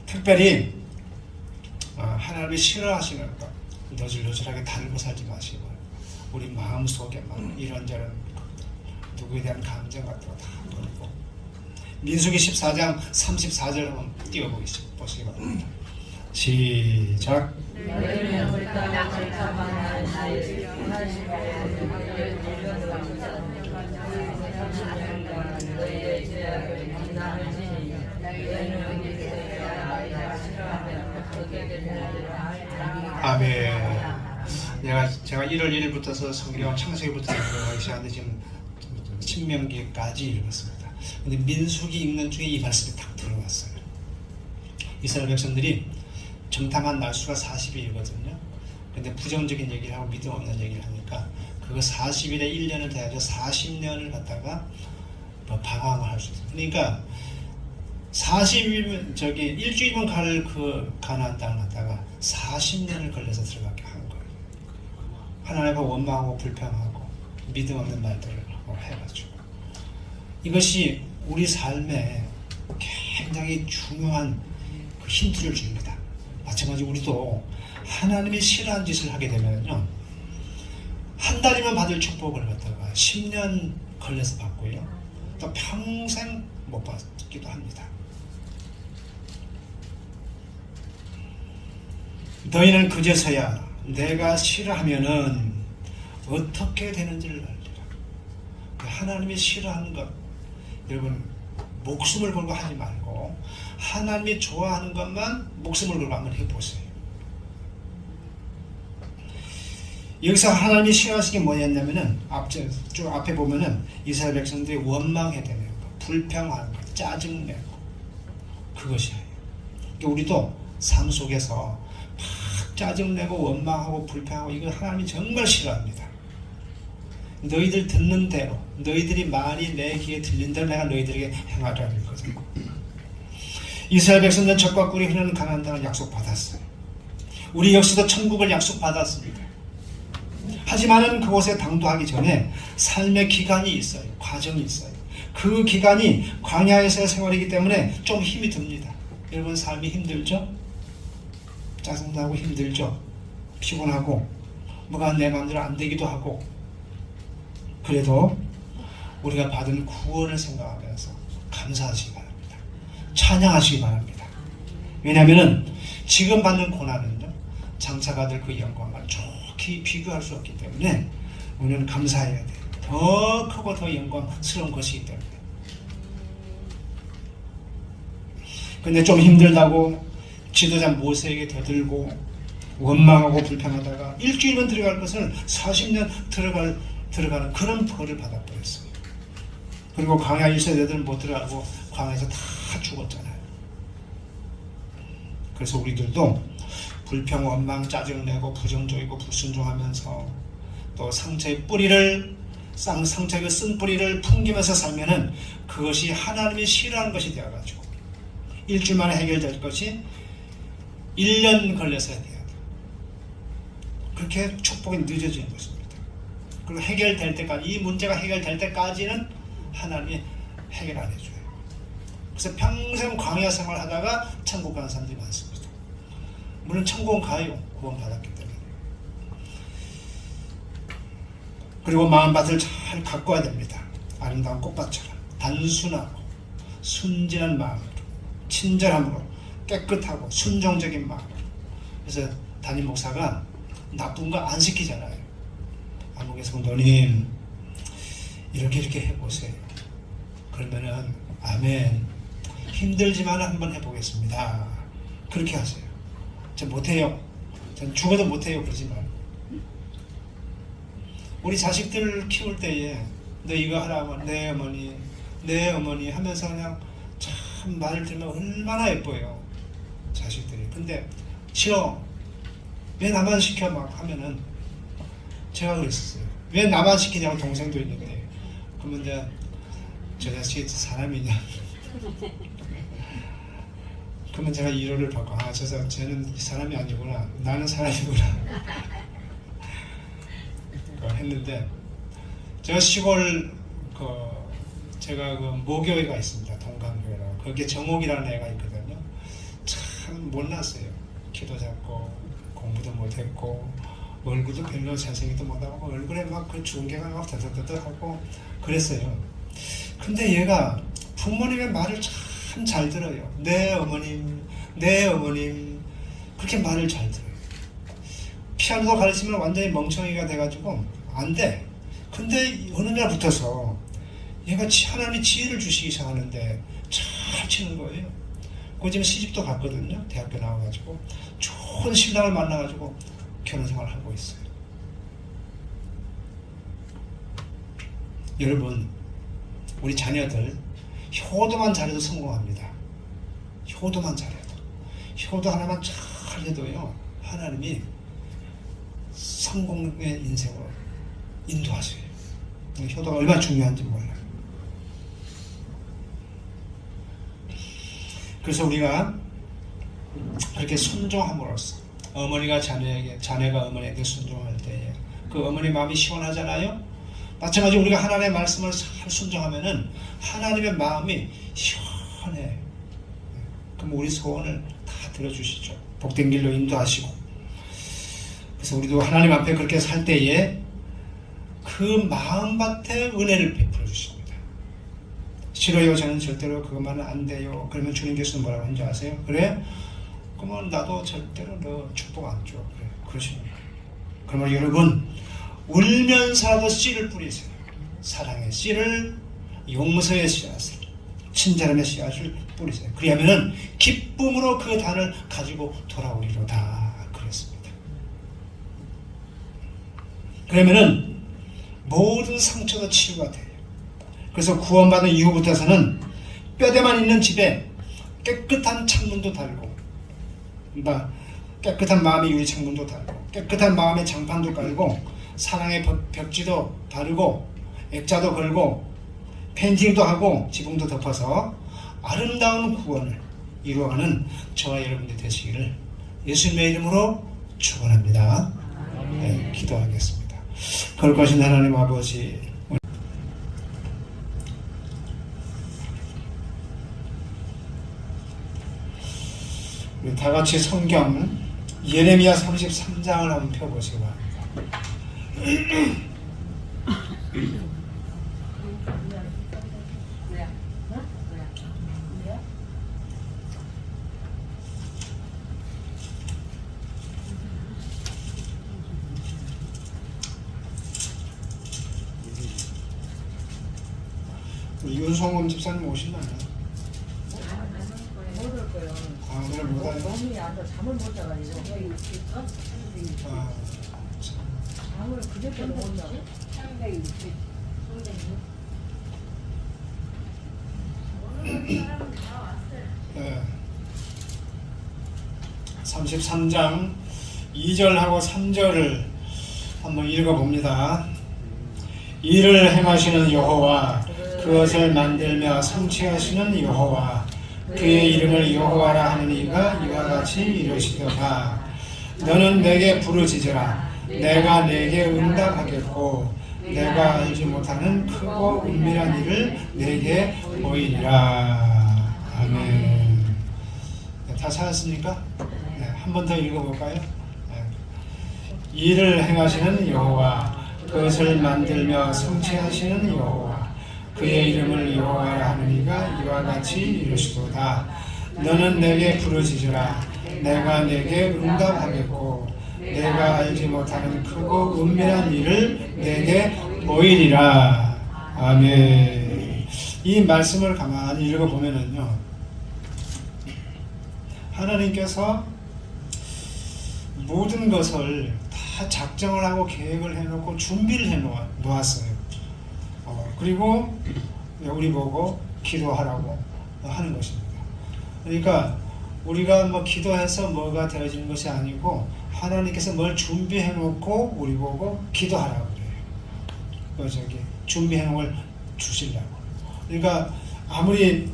특별히 하나님이 싫어하시는 것 너질너질하게 달고 살지 마시고 우리 마음속에만 이런저런 누구에 대한 감정 같은 거 다 버리고 민수기 14장 34절 한번 띄워보시기 바랍니다. 시작. 아멘. 제가 1월 1일부터 성경 창세기부터 읽어가기 시작하는데 지금 신명기까지 읽었습니다. 근데 민수기 읽는 중에 이 말씀이 딱 들어왔어요. 이스라엘 백성들이 정탐한 날수가 40일이거든요. 근데 부정적인 얘기를 하고 믿음 없는 얘기를 하니까 그거 40일에 1년을 돼야죠. 40년을 갖다가 방황을 할 수 있어요. 그러니까 40일이면 일주일이면 갈 그 가나안 땅을 갖다가 40년을 걸려서 들어가게 한 거예요. 하나님과 원망하고 불평하고 믿음 없는 말들을 해가지고 이것이 우리 삶에 굉장히 중요한 그 힌트를 줍니다. 마찬가지 우리도 하나님이 싫어하는 짓을 하게 되면요, 한 달이면 받을 축복을 갖다가 10년 걸려서 받고요, 또 평생 못 받기도 합니다. 너희는 그제서야 내가 싫어하면은 어떻게 되는지를 알리라. 하나님이 싫어하는 것, 여러분 목숨을 걸고 하지 말고 하나님이 좋아하는 것만 목숨을 걸고 한번 해보세요. 여기서 하나님이 싫어하시는 게 뭐였냐면은 쭉 앞에 보면은 이스라엘 백성들이 원망해대는 거, 불평하는 거, 짜증내고 그것이에요. 그러니까 우리도 삶 속에서 막 짜증내고 원망하고 불평하고 이거 하나님이 정말 싫어합니다. 너희들 듣는 대로, 너희들이 말이 내 귀에 들린 대로 내가 너희들에게 행하라 했거든요. 이스라엘 백성들은 젖과 꿀이 흐르는 가나안 땅을 약속받았어요. 우리 역시도 천국을 약속받았습니다. 하지만은 그곳에 당도하기 전에 삶의 기간이 있어요. 과정이 있어요. 그 기간이 광야에서의 생활이기 때문에 좀 힘이 듭니다. 여러분 삶이 힘들죠? 짜증나고 힘들죠? 피곤하고 뭐가 내 마음대로 안 되기도 하고, 그래도 우리가 받은 구원을 생각하면서 감사하시기 바랍니다. 찬양하시기 바랍니다. 왜냐하면 지금 받는 고난은요, 장차 받을 그 영광과 좋게 비교할 수 없기 때문에 우리는 감사해야 돼요. 더 크고 더 영광스러운 것이기 때문에. 근데 좀 힘들다고 지도자 모세에게 대들고 원망하고 불평하다가 일주일만 들어갈 것을 40년 들어가는 그런 벌을 받아버렸어요. 그리고 광야 1세대들은 못 들어가고 광야에서 다 죽었잖아요. 그래서 우리들도 불평, 원망, 짜증내고 부정적이고 불순종하면서 또 상처의 상처의 쓴 뿌리를 풍기면서 살면은 그것이 하나님이 싫어하는 것이 되어가지고 일주일 만에 해결될 것이 1년 걸려서 해야 돼요. 그렇게 축복이 늦어지는 것입니다. 그리고 해결될 때까지, 이 문제가 해결될 때까지는 하나님이 해결 안 해줘요. 그래서 평생 광야 생활 하다가 천국 가는 사람들이 많습니다. 물론 천국은 가요. 구원 받았기 때문에. 그리고 마음밭을 잘 가꿔야 됩니다. 아름다운 꽃밭처럼 단순하고 순진한 마음으로, 친절함으로, 깨끗하고 순종적인 마음으로. 그래서 담임 목사가 나쁜 거 안 시키잖아요. 한국의 성도님 이렇게 해보세요. 그러면은 아멘, 힘들지만 한번 해보겠습니다. 그렇게 하세요. 전 못해요. 전 죽어도 못해요. 그러지 말고. 우리 자식들 키울 때에 너 이거 하라고 네 어머니 하면서 그냥 참 말을 들으면 얼마나 예뻐요. 자식들이. 근데 싫어. 왜 나만 시켜 막 하면은 제가 그랬었어요. 왜 나만 시키냐고. 동생도 있는데. 그러면 이제 저 자식이 사람이냐. 그러면 제가 위로를 받고, 쟤는 사람이 아니구나. 나는 사람이구나. 했는데, 제가 시골 제가 그 모교회가 있습니다. 동강교회라고. 거기에 정옥이라는 애가 있거든요. 참 참 못났어요. 키도 작고 공부도 못했고 얼굴도 별로 잘생기도 못하고 얼굴에 막 그 중계가 막 더덕더덕하고 그랬어요. 근데 얘가 부모님의 말을 참 잘 들어요. 네 어머님, 네 어머님, 그렇게 말을 잘 들어요. 피아노도 가르치면 완전히 멍청이가 돼가지고 안 돼. 근데 어느 날 붙어서 얘가 하나님이 지혜를 주시기 시작하는데 잘 치는 거예요. 그 지금 시집도 갔거든요. 대학교 나와가지고 좋은 신랑을 만나가지고 결혼 생활을 하고 있어요. 여러분, 우리 자녀들 효도만 잘해도 성공합니다. 효도만 잘해도. 효도 하나만 잘해도요, 하나님이 성공의 인생으로 인도하세요. 효도가 얼마나 중요한지 몰라요. 그래서 우리가 그렇게 순종함으로써 어머니가 자녀에게, 자녀가 어머니에게 순종할 때에 그 어머니 마음이 시원하잖아요. 마찬가지로 우리가 하나님의 말씀을 잘 순종하면은 하나님의 마음이 시원해. 그럼 우리 소원을 다 들어주시죠. 복된 길로 인도하시고. 그래서 우리도 하나님 앞에 그렇게 살 때에 그 마음밭에 은혜를 베풀어 주십니다. 싫어요, 저는 절대로 그것만은 안 돼요. 그러면 주님께서 뭐라고 하는지 아세요? 그래? 그러면 나도 절대로 너 축복 안 줘. 그래, 그러시는 거예요. 그러면 여러분, 울면서라도 씨를 뿌리세요. 사랑의 씨를, 용서의 씨앗을, 친절함의 씨앗을 뿌리세요. 그리하면은 기쁨으로 그 단을 가지고 돌아오리로다. 그랬습니다. 그러면은 모든 상처도 치유가 돼요. 그래서 구원받은 이후부터서는 뼈대만 있는 집에 깨끗한 창문도 달고, 깨끗한 마음의 유리 창문도 달고, 깨끗한 마음의 장판도 깔고, 사랑의 벽지도 바르고, 액자도 걸고, 페인팅도 하고, 지붕도 덮어서 아름다운 구원을 이루어가는 저와 여러분들 되시기를 예수님의 이름으로 축원합니다. 네, 기도하겠습니다. 거룩하신 하나님 아버지, 우리 다 같이 성경 예레미야 33장을 한번 펴보시기 바랍니다. 우리 윤성원 집사님 오시나요? 못 올 거예요. 아, 오늘 못 와요? 몸이 안 돼. 잠을 못 자가지고. 아, 잠을 그저께도 못 자고. 네. 33장 2절하고 3절을 한번 읽어봅니다. 이를 행하시는 여호와, 그것을 만들며 성취하시는 여호와, 그의 이름을 여호와라 하는 이가 이와 같이 이르시도다. 너는 내게 부르짖으라. 내가 내게 응답하겠고, 내가 알지 못하는 크고 은밀한 일을 내게 보이리라. 아멘. 네, 다 찾았습니까? 네, 한 번 더 읽어볼까요? 네. 이를 행하시는 여호와, 그것을 만들며 성취하시는 여호와, 그의 이름을 여호와라 하는 이가 이와 같이 이르시도다. 너는 내게 부르짖으라. 내가 내게 응답하겠고, 내가 알지 못하는 크고 은밀한 일을 내게 보이리라. 아멘. 이 말씀을 가만히 읽어보면은요, 하나님께서 모든 것을 다 작정을 하고 계획을 해놓고 준비를 해놓았어요. 그리고 우리 보고 기도하라고 하는 것입니다. 그러니까 우리가 뭐 기도해서 뭐가 되어지는 것이 아니고 하나님께서 뭘 준비해 놓고 우리 보고 기도하라고 그래요. 준비해 놓은 걸 주시려고. 그러니까 아무리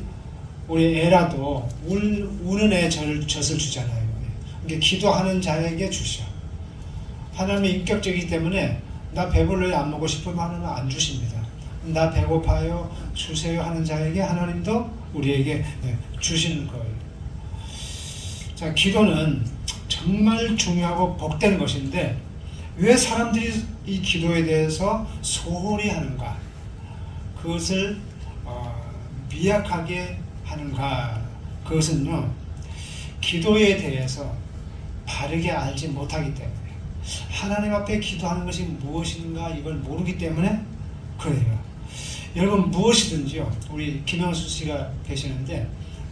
우리 애라도 우는 애 젖을 주잖아요. 그러니까 기도하는 자에게 주셔. 하나님의 인격적이기 때문에 나 배불러요 안 먹고 싶으면 하나님은 안 주십니다. 나 배고파요 주세요 하는 자에게 하나님도 우리에게 주시는 거예요. 자, 기도는 정말 중요하고 복된 것인데 왜 사람들이 이 기도에 대해서 소홀히 하는가? 그것을 미약하게 하는가? 그것은요, 기도에 대해서 바르게 알지 못하기 때문에, 하나님 앞에 기도하는 것이 무엇인가 이걸 모르기 때문에 그래요. 여러분, 무엇이든지요, 우리 김영수 씨가 계시는데,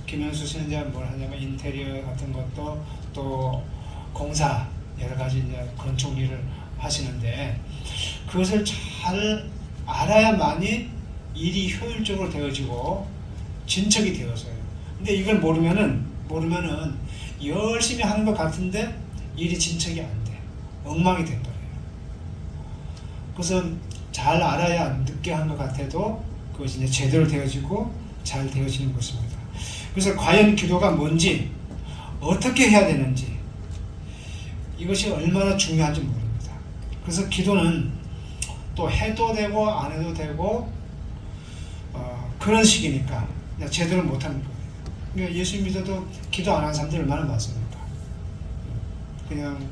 김영수 씨는 이제 뭘 하냐면 인테리어 같은 것도 또 공사 여러 가지 이제 건축 일을 하시는데, 그것을 잘 알아야만이 일이 효율적으로 되어지고 진척이 되어져요. 근데 이걸 모르면은 열심히 하는 것 같은데 일이 진척이 안 돼. 엉망이 돼버려요. 그래서 잘 알아야 늦게 한 것 같아도 그것이 이제 제대로 되어지고 잘 되어지는 것입니다. 그래서 과연 기도가 뭔지, 어떻게 해야 되는지, 이것이 얼마나 중요한지 모릅니다. 그래서 기도는 또 해도 되고 안 해도 되고 그런 식이니까 제대로 못하는 거예요. 그러니까 예수 믿어도 기도 안 하는 사람들 얼마나 많습니까? 그냥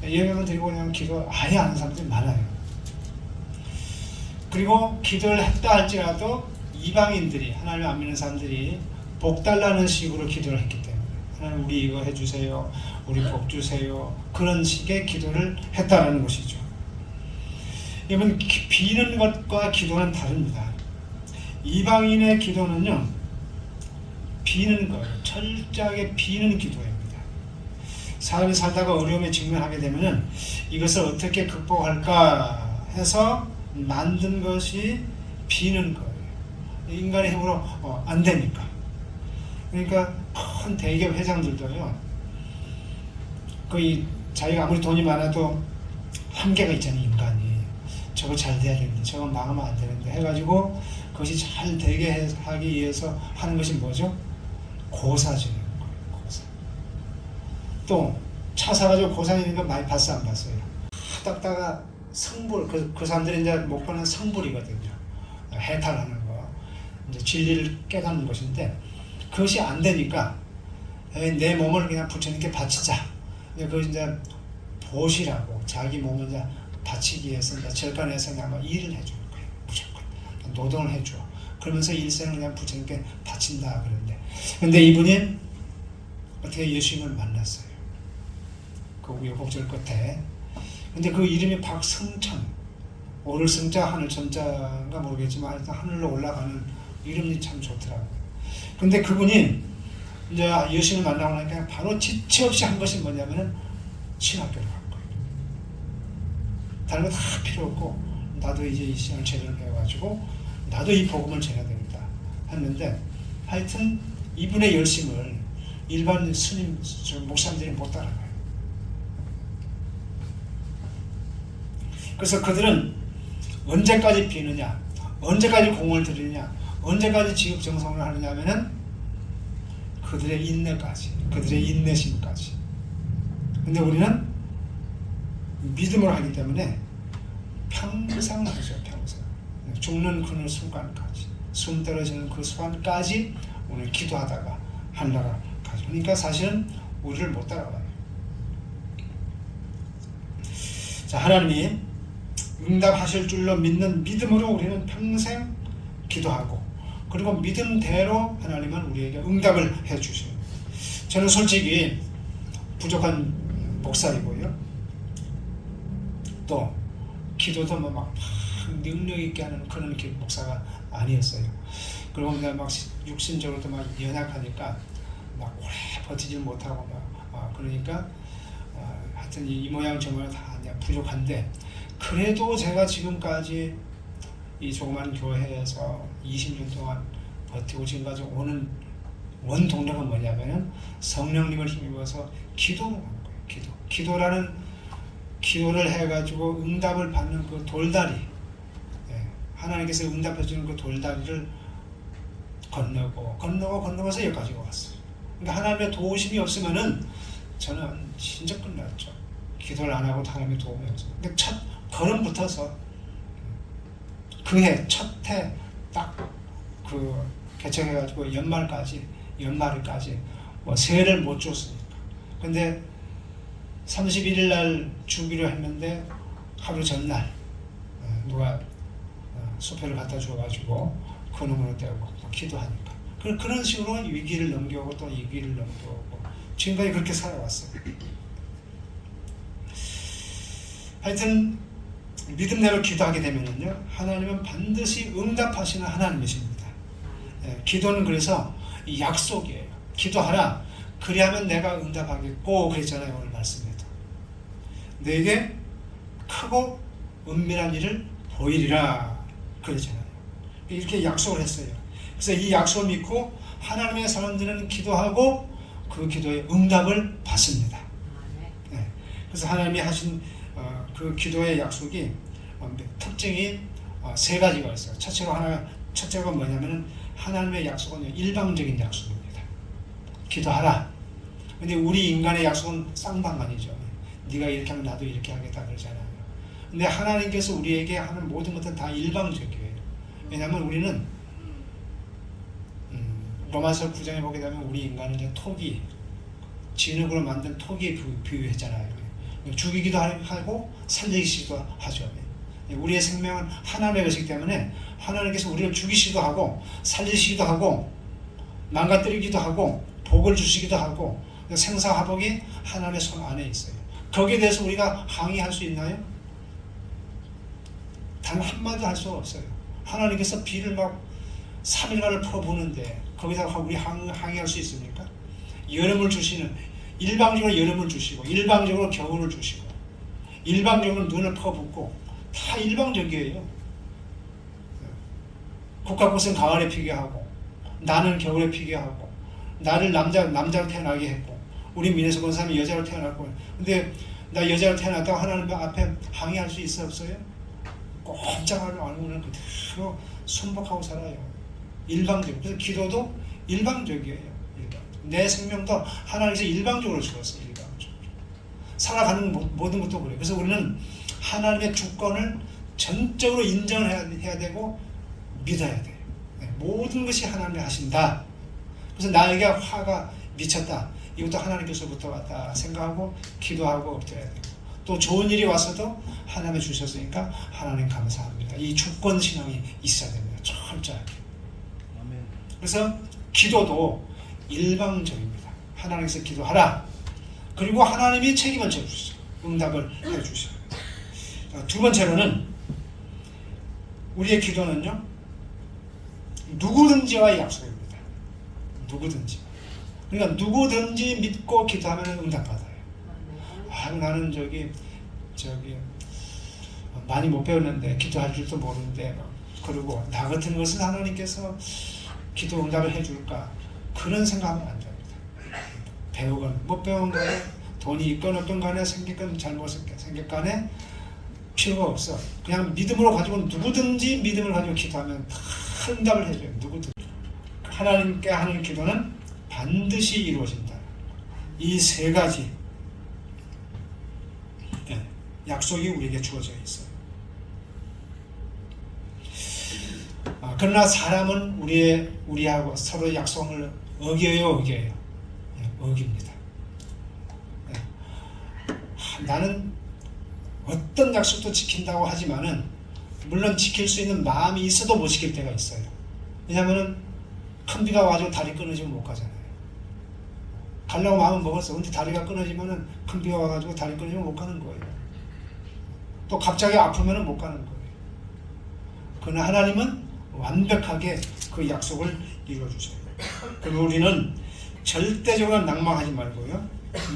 예배만 드리고 그냥 기도 아예 안 하는 사람들이 많아요. 그리고 기도를 했다 할지라도 이방인들이, 하나님을 안 믿는 사람들이 복 달라는 식으로 기도를 했기 때문에, 하나님 우리 이거 해주세요, 우리 복 주세요, 그런 식의 기도를 했다는 것이죠. 여러분, 비는 것과 기도는 다릅니다. 이방인의 기도는요, 비는 거예요. 철저하게 비는 기도입니다. 사람이 살다가 어려움에 직면하게 되면은 이것을 어떻게 극복할까 해서 만든 것이 비는 거예요. 인간의 힘으로 안 되니까. 그러니까 큰 대기업 회장들도요, 거의 자기가 아무리 돈이 많아도 한계가 있잖아요. 인간이 저거 잘 돼야 되는데 저거 망하면 안 되는데 해가지고 그것이 잘 되게 하기 위해서 하는 것이 뭐죠? 고사 지내는 거예요. 고사. 또 차 사가지고 고사 지내는 거 많이 봤어, 안 봤어요? 하다가 성불, 그 사람들이 이제 목표는 성불이거든요. 해탈하는 거, 이제 진리를 깨닫는 것인데, 그것이 안 되니까 내 몸을 그냥 부처님께 바치자. 그 이제 보시라고 자기 몸을 이제 바치기 위해서 이제 절간에서 그냥 일을 해주는 거예요. 무조건 노동을 해줘. 그러면서 일생을 그냥 부처님께 바친다 그러는데, 근데 이분이 어떻게 예수님을 만났어요. 그 우여곡절 끝에. 근데 그 이름이 박성천, 오를 성자 하늘 천자인가 모르겠지만 일단 하늘로 올라가는 이름이 참 좋더라고요. 근데 그분이 이제 예수님을 만나고 나니까 바로 지체 없이 한 것이 뭐냐면은 신학교를 간 거예요. 다른 거 다 필요 없고, 나도 이제 이 신앙을 제대로 배워가지고 나도 이 복음을 전해야 되겠다 했는데, 하여튼 이분의 열심을 일반 스님, 목사님들이 못 따라가요. 그래서 그들은 언제까지 비느냐, 언제까지 공을 들이느냐, 언제까지 지극정성을 하느냐 하면은 그들의 인내까지, 그들의 인내심까지. 근데 우리는 믿음으로 하기 때문에 평생 하죠. 평생. 죽는 그날 순간까지, 숨 떨어지는 그 순간까지 오늘 기도하다가 하늘나라 가죠. 그러니까 사실은 우리를 못 따라가요. 자, 하나님이 응답하실 줄로 믿는 믿음으로 우리는 평생 기도하고, 그리고 믿음대로 하나님은 우리에게 응답을 해주십니다. 저는 솔직히 부족한 목사이고요, 또 기도도 막 능력 있게 하는 그런 목사가 아니었어요. 그리고 막 육신적으로도 막 연약하니까 막 오래 버티지 못하고 그러니까 하여튼 이 모양 저 모양 다 부족한데, 그래도 제가 지금까지 이 조그만 교회에서 20년 동안 버티고 지금까지 오는 원 동력은 뭐냐면은 성령님을 힘입어서 기도를 하는 거예요. 기도라는, 기도를 해가지고 응답을 받는 그 돌다리, 하나님께서 응답해주는 그 돌다리를 건너서 여기까지 왔어요. 그러니까 하나님의 도우심이 없으면은 저는 진짜 끝났죠. 기도를 안 하고 하나님의 도움이 없어요. 근데 첫 걸음부터서 그해 첫 해 딱 그 개척해가지고 연말까지 뭐 세를 못 줬으니까 근데 31일 날 주기로 했는데 하루 전날 누가 수표를 갖다 줘가지고 그놈으로 떼고 기도하니까 그런 식으로 위기를 넘겨오고 또 위기를 넘겨오고 지금까지 그렇게 살아왔어요. 하여튼 믿음대로 기도하게 되면은요, 하나님은 반드시 응답하시는 하나님이십니다. 기도는 그래서 이 약속이에요. 기도하라, 그리하면 내가 응답하겠고 그랬잖아요. 오늘 말씀에도 내게 크고 은밀한 일을 보이리라 그랬잖아요. 이렇게 약속을 했어요. 그래서 이 약속을 믿고 하나님의 사람들은 기도하고 그 기도의 응답을 받습니다. 그래서 하나님이 하신 그 기도의 약속이 특징이 세 가지가 있어요. 첫째가 뭐냐면은 하나님의 약속은 일방적인 약속입니다. 기도하라. 근데 우리 인간의 약속은 쌍방간이죠. 네가 이렇게 하면 나도 이렇게 하겠다 그러잖아요. 근데 하나님께서 우리에게 하는 모든 것은 다 일방적이에요. 왜냐하면 우리는 로마서 9장에 보게 되면 우리 인간은 이제 토기, 진흙으로 만든 토기에 비유했잖아요. 죽이기도 하고 살리기도 하죠. 우리의 생명은 하나님의 것이기 때문에 하나님께서 우리를 죽이시기도 하고 살리시기도 하고 망가뜨리기도 하고 복을 주시기도 하고 생사화복이 하나님의 손 안에 있어요. 거기에 대해서 우리가 항의할 수 있나요? 단 한마디도 할 수가 없어요. 하나님께서 비를 막 3일간을 퍼부는데 거기다가 우리 항의할 수 있습니까? 여름을 주시는, 일방적으로 여름을 주시고 일방적으로 겨울을 주시고 일방적으로 눈을 퍼붓고 다 일방적이에요. 국화꽃은 가을에 피게 하고 나는 겨울에 피게 하고 나를 남자로 태어나게 했고 우리 민에서 본 사람이 여자로 태어났고 근데 나 여자로 태어났다고 하나님 앞에 항의할 수 있어 없어요? 꼼짝을 안 하고는 그대로 순복하고 살아요. 일방적. 그래서 기도도 일방적이에요. 내 생명도 하나님께서 일방적으로 주었어요. 일방적으로. 살아가는 모든 것도 그래요. 그래서 우리는 하나님의 주권을 전적으로 인정을 해야 되고 믿어야 돼요. 모든 것이 하나님이 하신다. 그래서 나에게 화가 미쳤다. 이것도 하나님께서부터 왔다 생각하고 기도하고 엎드려야 돼요. 또 좋은 일이 왔어도 하나님이 주셨으니까 하나님 감사합니다. 이 주권 신앙이 있어야 됩니다. 철저하게. 그래서 기도도 일방적입니다. 하나님께서 기도하라. 그리고 하나님이 책임을 져주시죠. 응답을 해주셔요. 두 번째로는 우리의 기도는요, 누구든지와의 약속입니다. 누구든지. 그러니까 누구든지 믿고 기도하면 응답받아요. 나는 저기 많이 못 배웠는데 기도할 줄도 모르는데 그리고 나 같은 것은 하나님께서 기도 응답을 해줄까? 그런 생각하면 안 됩니다. 배우건 못 배운 간에 돈이 있건 없건 간에 생겼건 생겼건 간에 필요가 없어. 그냥 믿음으로 가지고 누구든지 믿음을 가지고 기도하면 다 응답을 해줘요. 누구든지. 하나님께 하는 기도는 반드시 이루어진다. 이 세 가지 약속이 우리에게 주어져 있어요. 그러나 사람은 우리하고 서로 약속을 어겨요. 어깁니다. 나는 어떤 약속도 지킨다고 하지만은 물론 지킬 수 있는 마음이 있어도 못 지킬 때가 있어요. 왜냐하면은 큰 비가 와가지고 다리 끊어지면 못 가잖아요. 가려고 마음은 먹었어. 근데 다리가 끊어지면은 큰 비가 와가지고 다리 끊어지면 못 가는 거예요. 또 갑자기 아프면은 못 가는 거예요. 그러나 하나님은 완벽하게 그 약속을 이루어주세요. 그리고 우리는 절대적으로 낭망하지 말고요,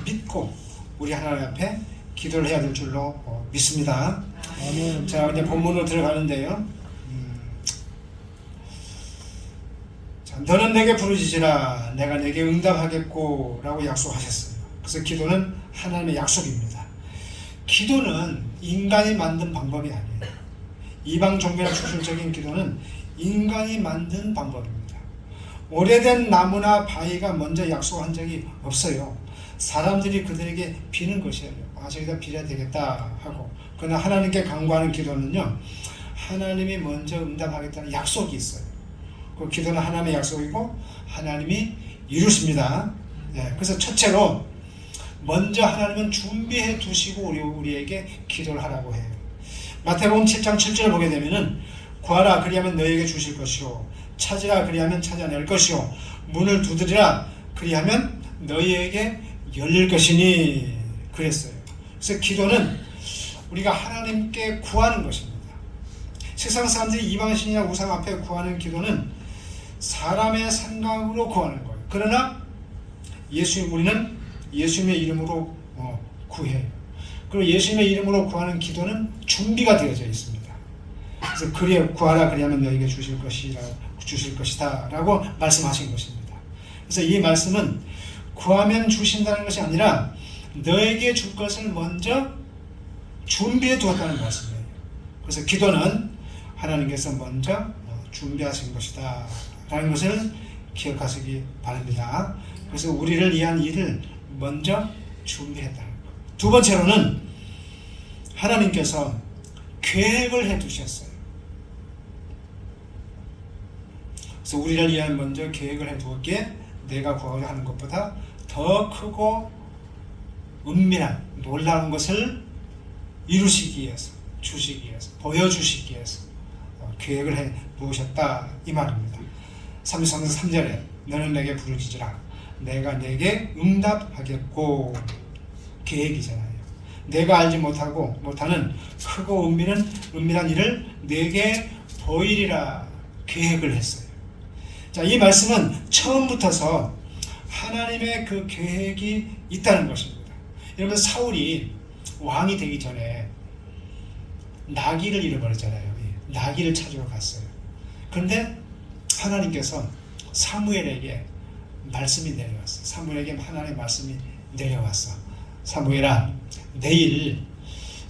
믿고 우리 하나님 앞에 기도를 해야 될 줄로 믿습니다. 아멘. 자, 이제 본문으로 들어가는데요. 자, 너는 내게 부르짖으라 내가 내게 응답하겠고 라고 약속하셨어요. 그래서 기도는 하나님의 약속입니다. 기도는 인간이 만든 방법이 아니에요. 이방 종교나 추출적인 기도는 인간이 만든 방법입니다. 오래된 나무나 바위가 먼저 약속한 적이 없어요. 사람들이 그들에게 비는 것이에요. 저기다 빌어야 되겠다 하고. 그러나 하나님께 간구하는 기도는요, 하나님이 먼저 응답하겠다는 약속이 있어요. 그 기도는 하나님의 약속이고 하나님이 이루십니다. 그래서 첫째로 먼저 하나님은 준비해 두시고 우리에게 기도를 하라고 해요. 마태복음 7장 7절을 보게 되면은 구하라 그리하면 너희에게 주실 것이요 찾으라 그리하면 찾아낼 것이요 문을 두드리라 그리하면 너희에게 열릴 것이니 그랬어요. 그래서 기도는 우리가 하나님께 구하는 것입니다. 세상 사람들이 이방신이나 우상 앞에 구하는 기도는 사람의 생각으로 구하는 거예요. 그러나 우리는 예수님의 이름으로 구해요. 그리고 예수님의 이름으로 구하는 기도는 준비가 되어져 있습니다. 그래서 그래 구하라 그리하면 너에게 주실 것이다 라고 말씀하신 것입니다. 그래서 이 말씀은 구하면 주신다는 것이 아니라 너에게 줄 것을 먼저 준비해 두었다는 말씀이에요. 그래서 기도는 하나님께서 먼저 준비하신 것이다 라는 것을 기억하시기 바랍니다. 그래서 우리를 위한 일을 먼저 준비했다는 것. 두 번째로는 하나님께서 계획을 해 두셨어요. 그래서 우리를 위한 먼저 계획을 해 두었기에 내가 구하고자 하는 것보다 더 크고 은밀한 놀라운 것을 이루시기 위해서, 주시기 위해서, 보여주시기 위해서 계획을 해 두셨다 이 말입니다. 33절에 너는 내게 부르짖으라 내가 내게 응답하겠고 계획이잖아요. 내가 알지 못하는 크고 은밀한 일을 내게 보이리라 계획을 했어요. 자, 이 말씀은 처음부터서 하나님의 그 계획이 있다는 것입니다. 여러분 사울이 왕이 되기 전에 나귀를 잃어버렸잖아요. 나귀를 찾으러 갔어요. 그런데 하나님께서 사무엘에게 말씀이 내려왔어요. 사무엘에게 하나님의 말씀이 내려왔어. 사무엘아, 내일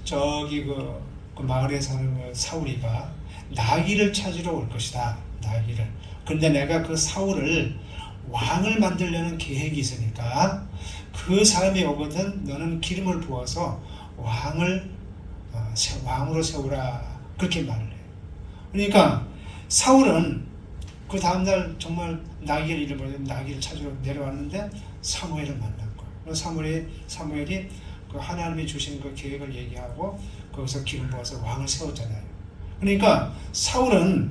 저기 그 마을에 사는 사울이가 나귀를 찾으러 올 것이다. 나귀를. 그런데 내가 그 사울을 왕을 만들려는 계획이 있으니까 그 사람이 오거든 너는 기름을 부어서 왕으로 세우라. 그렇게 말을 해요. 그러니까 사울은 그 다음날 정말 나귀를 잃어버려서 나귀를 찾으러 내려왔는데 사무엘을 만난 거예요. 사무엘이 그 하나님이 주신 그 계획을 얘기하고 거기서 기름 부어서 왕을 세웠잖아요. 그러니까 사울은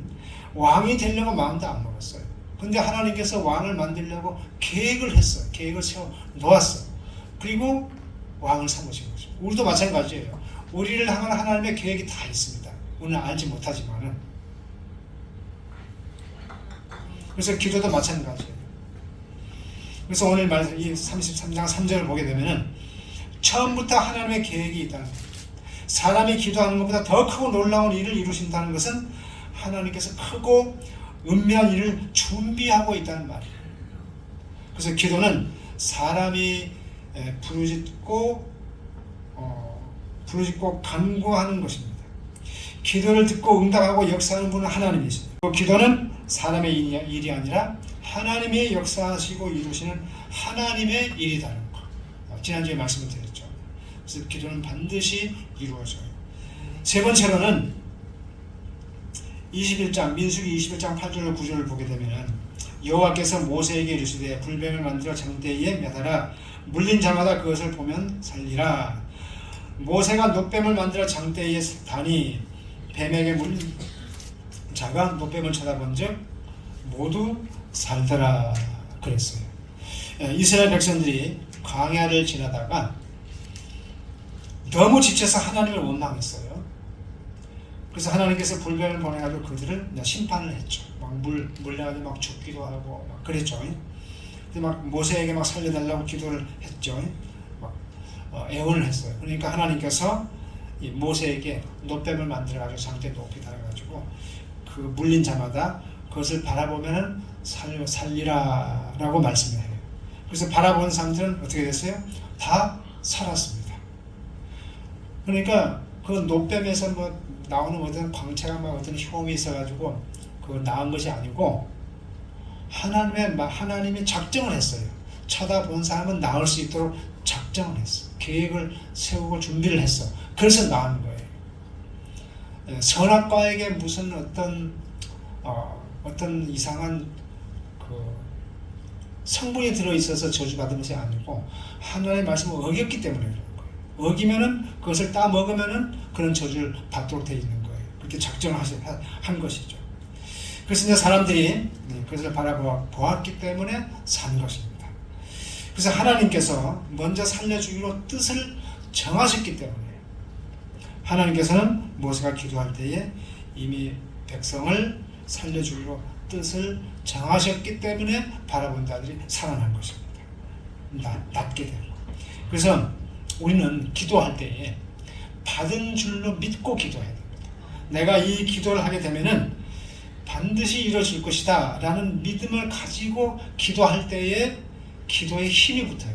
왕이 되려고 마음도 안 먹었어요. 근데 하나님께서 왕을 만들려고 계획을 했어요. 계획을 세워 놓았어요. 그리고 왕을 삼으신 거죠. 우리도 마찬가지예요. 우리를 향한 하나님의 계획이 다 있습니다. 우리는 알지 못하지만은. 그래서 기도도 마찬가지예요. 그래서 오늘 말씀 이 33장 3절을 보게 되면은 처음부터 하나님의 계획이 있다는 거예요. 사람이 기도하는 것보다 더 크고 놀라운 일을 이루신다는 것은 하나님께서 크고 은밀한 일을 준비하고 있다는 말이에요. 그래서 기도는 사람이 부르짖고 간구하는 것입니다. 기도를 듣고 응답하고 역사하는 분은 하나님이십니다. 기도는 사람의 일이 아니라 하나님이 역사하시고 이루시는 하나님의 일이라는 것. 지난주에 말씀을 드렸죠. 그래서 기도는 반드시 이루어져요. 세 번째로는 민수기 21장 8절 9절을 보게 되면 여호와께서 모세에게 이르시되 불뱀을 만들어 장대에 매달아 물린 자마다 그것을 보면 살리라. 모세가 놋뱀을 만들어 장대에 다니 뱀에게 물린 자가 놋뱀을 쳐다본즉 모두 살더라 그랬어요. 이스라엘 백성들이 광야를 지나다가 너무 지쳐서 하나님을 원망했어요. 그래서 하나님께서 불뱀을 보내가지고 그들을 심판을 했죠. 막 물려가지고 막 죽기도 하고 막 그랬죠. 근데 막 모세에게 막 살려달라고 기도를 했죠. 막 애원을 했어요. 그러니까 하나님께서 이 모세에게 놋뱀을 만들어가지고 장대 높이 달아가지고 그 물린 자마다 그것을 바라보면은 살리라라고 말씀을 해요. 그래서 바라본 사람들은 어떻게 됐어요? 다 살았습니다. 그러니까 그 놋뱀에서 뭐 나오는 어떤 광채가 막 어떤 효험이 있어가지고 그거 나은 것이 아니고 하나님이 작정을 했어요. 쳐다본 사람은 나을 수 있도록 작정을 했어. 계획을 세우고 준비를 했어. 그래서 나은 거예요. 선악과에게 무슨 어떤 이상한 그 성분이 들어있어서 저주받은 것이 아니고 하나님의 말씀을 어겼기 때문에 그런 거예요. 어기면은 그것을 따 먹으면은 그런 저주를 받도록 되어 있는 거예요. 그렇게 작정을 한 것이죠. 그래서 이제 사람들이 그것을 바라보았기 때문에 산 것입니다. 그래서 하나님께서 먼저 살려주기로 뜻을 정하셨기 때문에 하나님께서는 모세가 기도할 때에 이미 백성을 살려주기로 뜻을 정하셨기 때문에 바라본 자들이 살아난 것입니다. 낫게 되고. 그래서 우리는 기도할 때에 받은 줄로 믿고 기도해야 됩니다. 내가 이 기도를 하게 되면은 반드시 이루어질 것이다 라는 믿음을 가지고 기도할 때에 기도에 힘이 붙어요.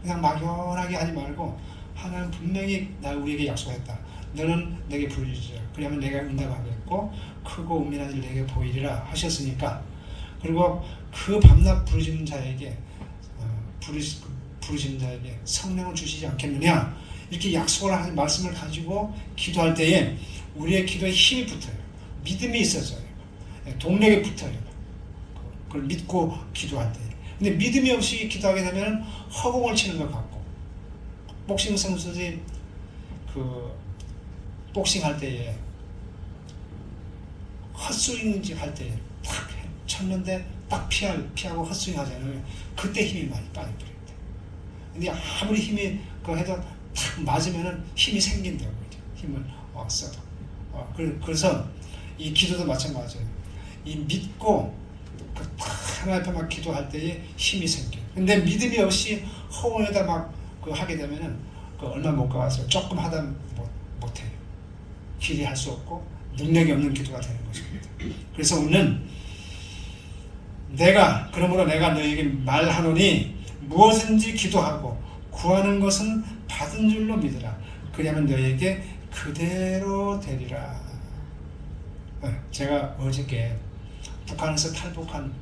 그냥 막연하게 하지 말고 하나님 분명히 우리에게 약속했다. 너는 내게 부르짖으라. 그러면 내가 응답하겠고 크고 은밀한 일 내게 보이리라 하셨으니까, 그리고 그 밤낮 부르짖는 자에게 부르짖는 자에게 성령을 주시지 않겠느냐 이렇게 약속을 하는 말씀을 가지고 기도할 때에 우리의 기도에 힘이 붙어요. 믿음이 있어져요. 동력이 붙어요. 그걸 믿고 기도할 때. 근데 믿음이 없이 기도하게 되면 허공을 치는 것 같고, 복싱 선수들이 복싱 할 때에 헛스윙 할 때에 탁 쳤는데 딱 피하고 헛스윙 하잖아요. 그때 힘이 많이 빠져버려요. 근데 아무리 힘이 해도 탁 맞으면은 힘이 생긴다고 그러죠. 힘을 써도. 그래서 이 기도도 마찬가지예요. 이 믿고 하나님 앞에 막 기도할 때에 힘이 생겨요. 근데 믿음이 없이 허공에다 막 하게 되면은 얼마 못 가서 조금 하다 못해요. 길이 할 수 없고 능력이 없는 기도가 되는 것입니다. 그래서 우리는 그러므로 내가 너에게 말하노니 무엇인지 기도하고 구하는 것은 받은 줄로 믿으라. 그러면 너에게 그대로 되리라. 제가 어저께 북한에서 탈북한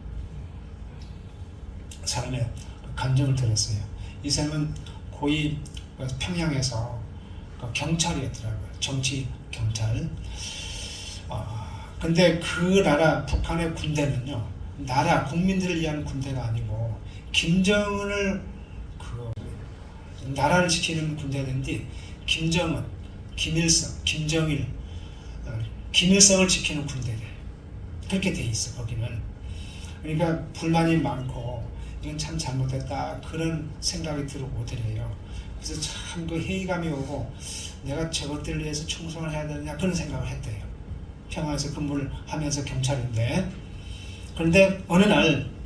사람의 감정을 들었어요. 이 사람은 고위 평양에서 경찰이었더라고요. 정치 경찰. 근데 그 나라 북한의 군대는요, 국민들을 위한 군대가 아니고 김정은을 나라를 지키는 군대인데 김정은, 김일성, 김정일, 김일성을 지키는 군대래. 그렇게 돼 있어 거기는. 그러니까 불만이 많고 이건 참 잘못됐다 그런 생각이 들어오더래요. 그래서 참 그 회의감이 오고 내가 저것들을 위해서 충성을 해야 되느냐 그런 생각을 했대요. 평양에서 근무를 하면서 경찰인데. 그런데 어느 날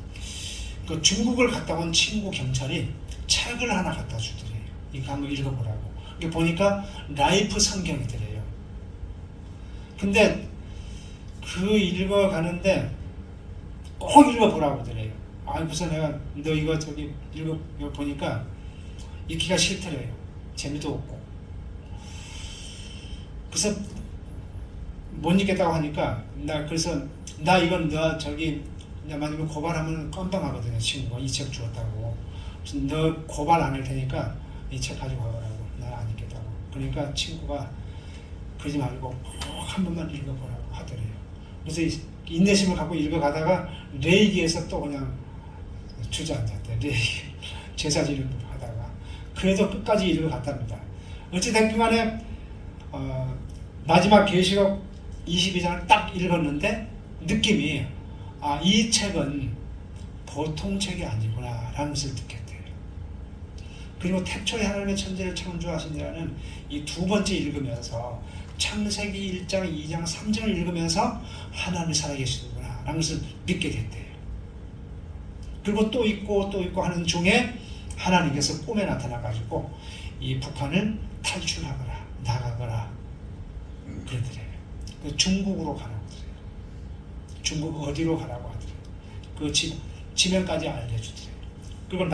그 중국을 갔다 온 친구 경찰이 책을 하나 갖다 주더래요. 이거 한번 읽어보라고. 이게 보니까 라이프 성경이더래요. 근데 읽어가는데 꼭 읽어보라고 하더래요. 그래서 내가 너 이거 이거 보니까 읽기가 싫더래요. 재미도 없고. 그래서 못 읽겠다고 하니까 나 이건 너 만약에 고발하면 껌빵하거든요. 친구가 이 책 주었다고. 그래서 너 고발 안 할 테니까 이 책 가지고 가라고. 나 안 읽겠다고. 그러니까 친구가 그러지 말고 꼭 한 번만 읽어보라고 하더래요. 그래서 인내심을 갖고 읽어가다가 레이기에서 또 그냥 주저앉았대. 레이기 제사 지는 하다가 그래도 끝까지 읽어갔답니다. 어찌됐든 간에 마지막 계시록 22장을 딱 읽었는데 느낌이 이 책은 보통 책이 아니구나 라는 것을 느꼈대요. 그리고 태초에 하나님의 천지를 창조하신 자는 이 두 번째 읽으면서 창세기 1장, 2장, 3장을 읽으면서 하나님이 살아계시는구나 라는 것을 믿게 됐대요. 그리고 또 읽고 하는 중에 하나님께서 꿈에 나타나가지고 이 북한을 탈출하거라 나가거라 그러더래요. 중국으로 가라고 하더래요. 중국 어디로 가라고 하더래요. 그 지명까지 알려주더래요. 그리고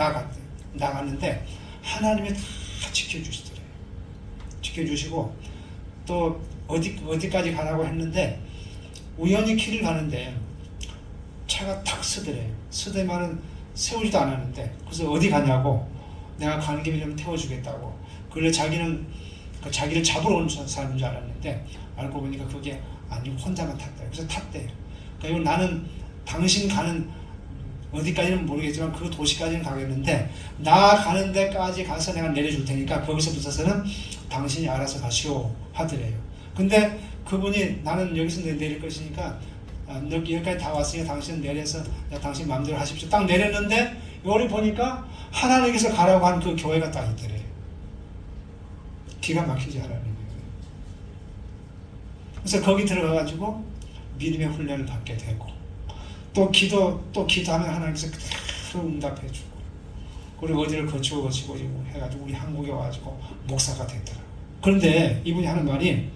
나갔는데 하나님이 다 지켜주시더래요. 지켜주시고 또 어디까지 가라고 했는데 우연히 길을 가는데 차가 탁 서더래요. 서더만은 세우지도 않았는데 그래서 어디 가냐고 내가 가는 길에 좀 태워주겠다고. 그래 자기는 자기를 잡으러 온 사람인 줄 알았는데 알고 보니까 그게 아니고 혼자만 탔대요. 그래서 탔대요. 그리고 나는 당신 가는 어디까지는 모르겠지만 그 도시까지는 가겠는데 나 가는 데까지 가서 내가 내려줄 테니까 거기서부터서는 당신이 알아서 가시오 하더래요. 근데 그분이 나는 여기서 내릴 것이니까 여기까지 다 왔으니까 당신은 내려서 당신 마음대로 하십시오. 딱 내렸는데 여기 보니까 하나님께서 가라고 한 그 교회가 딱 있더래요. 기가 막히지 하나님이. 그래서 거기 들어가가지고 믿음의 훈련을 받게 되고 또 기도하면 하나님께서 그대로 응답해주고 그리고 어디를 거치고 해가지고 우리 한국에 와가지고 목사가 됐더라. 그런데 이분이 하는 말이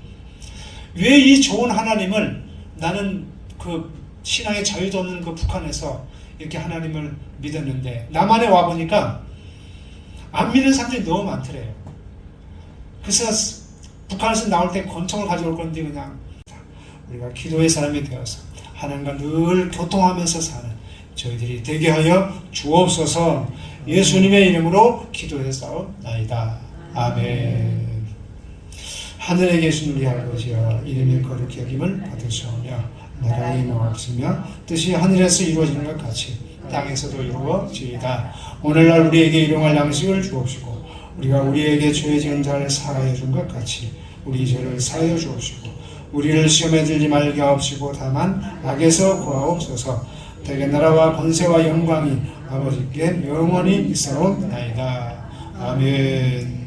왜 이 좋은 하나님을 나는 그 신앙의 자유도 없는 그 북한에서 이렇게 하나님을 믿었는데 남한에 와보니까 안 믿는 사람들이 너무 많더래요. 그래서 북한에서 나올 때 권총을 가져올 건데 그냥 우리가 기도의 사람이 되어서 하나님과 늘 교통하면서 사는 저희들이 되게 하여 주옵소서. 예수님의 이름으로 기도했사옵나이다. 아멘. 하늘에 계신 우리 아버지여 이름이 거룩히 여김을 받으시오며 나라의 임하옵시며 뜻이 하늘에서 이루어지는 것 같이 땅에서도 이루어지이다. 오늘날 우리에게 일용할 양식을 주옵시고 우리가 우리에게 죄 지은 자를 사하여 준 것 같이 우리 죄를 사하여 주옵시고 우리를 시험에 들지 말게 하옵시고 다만 악에서 구하옵소서. 대개 나라와 권세와 영광이 아버지께 영원히 있사옵나이다. 아멘.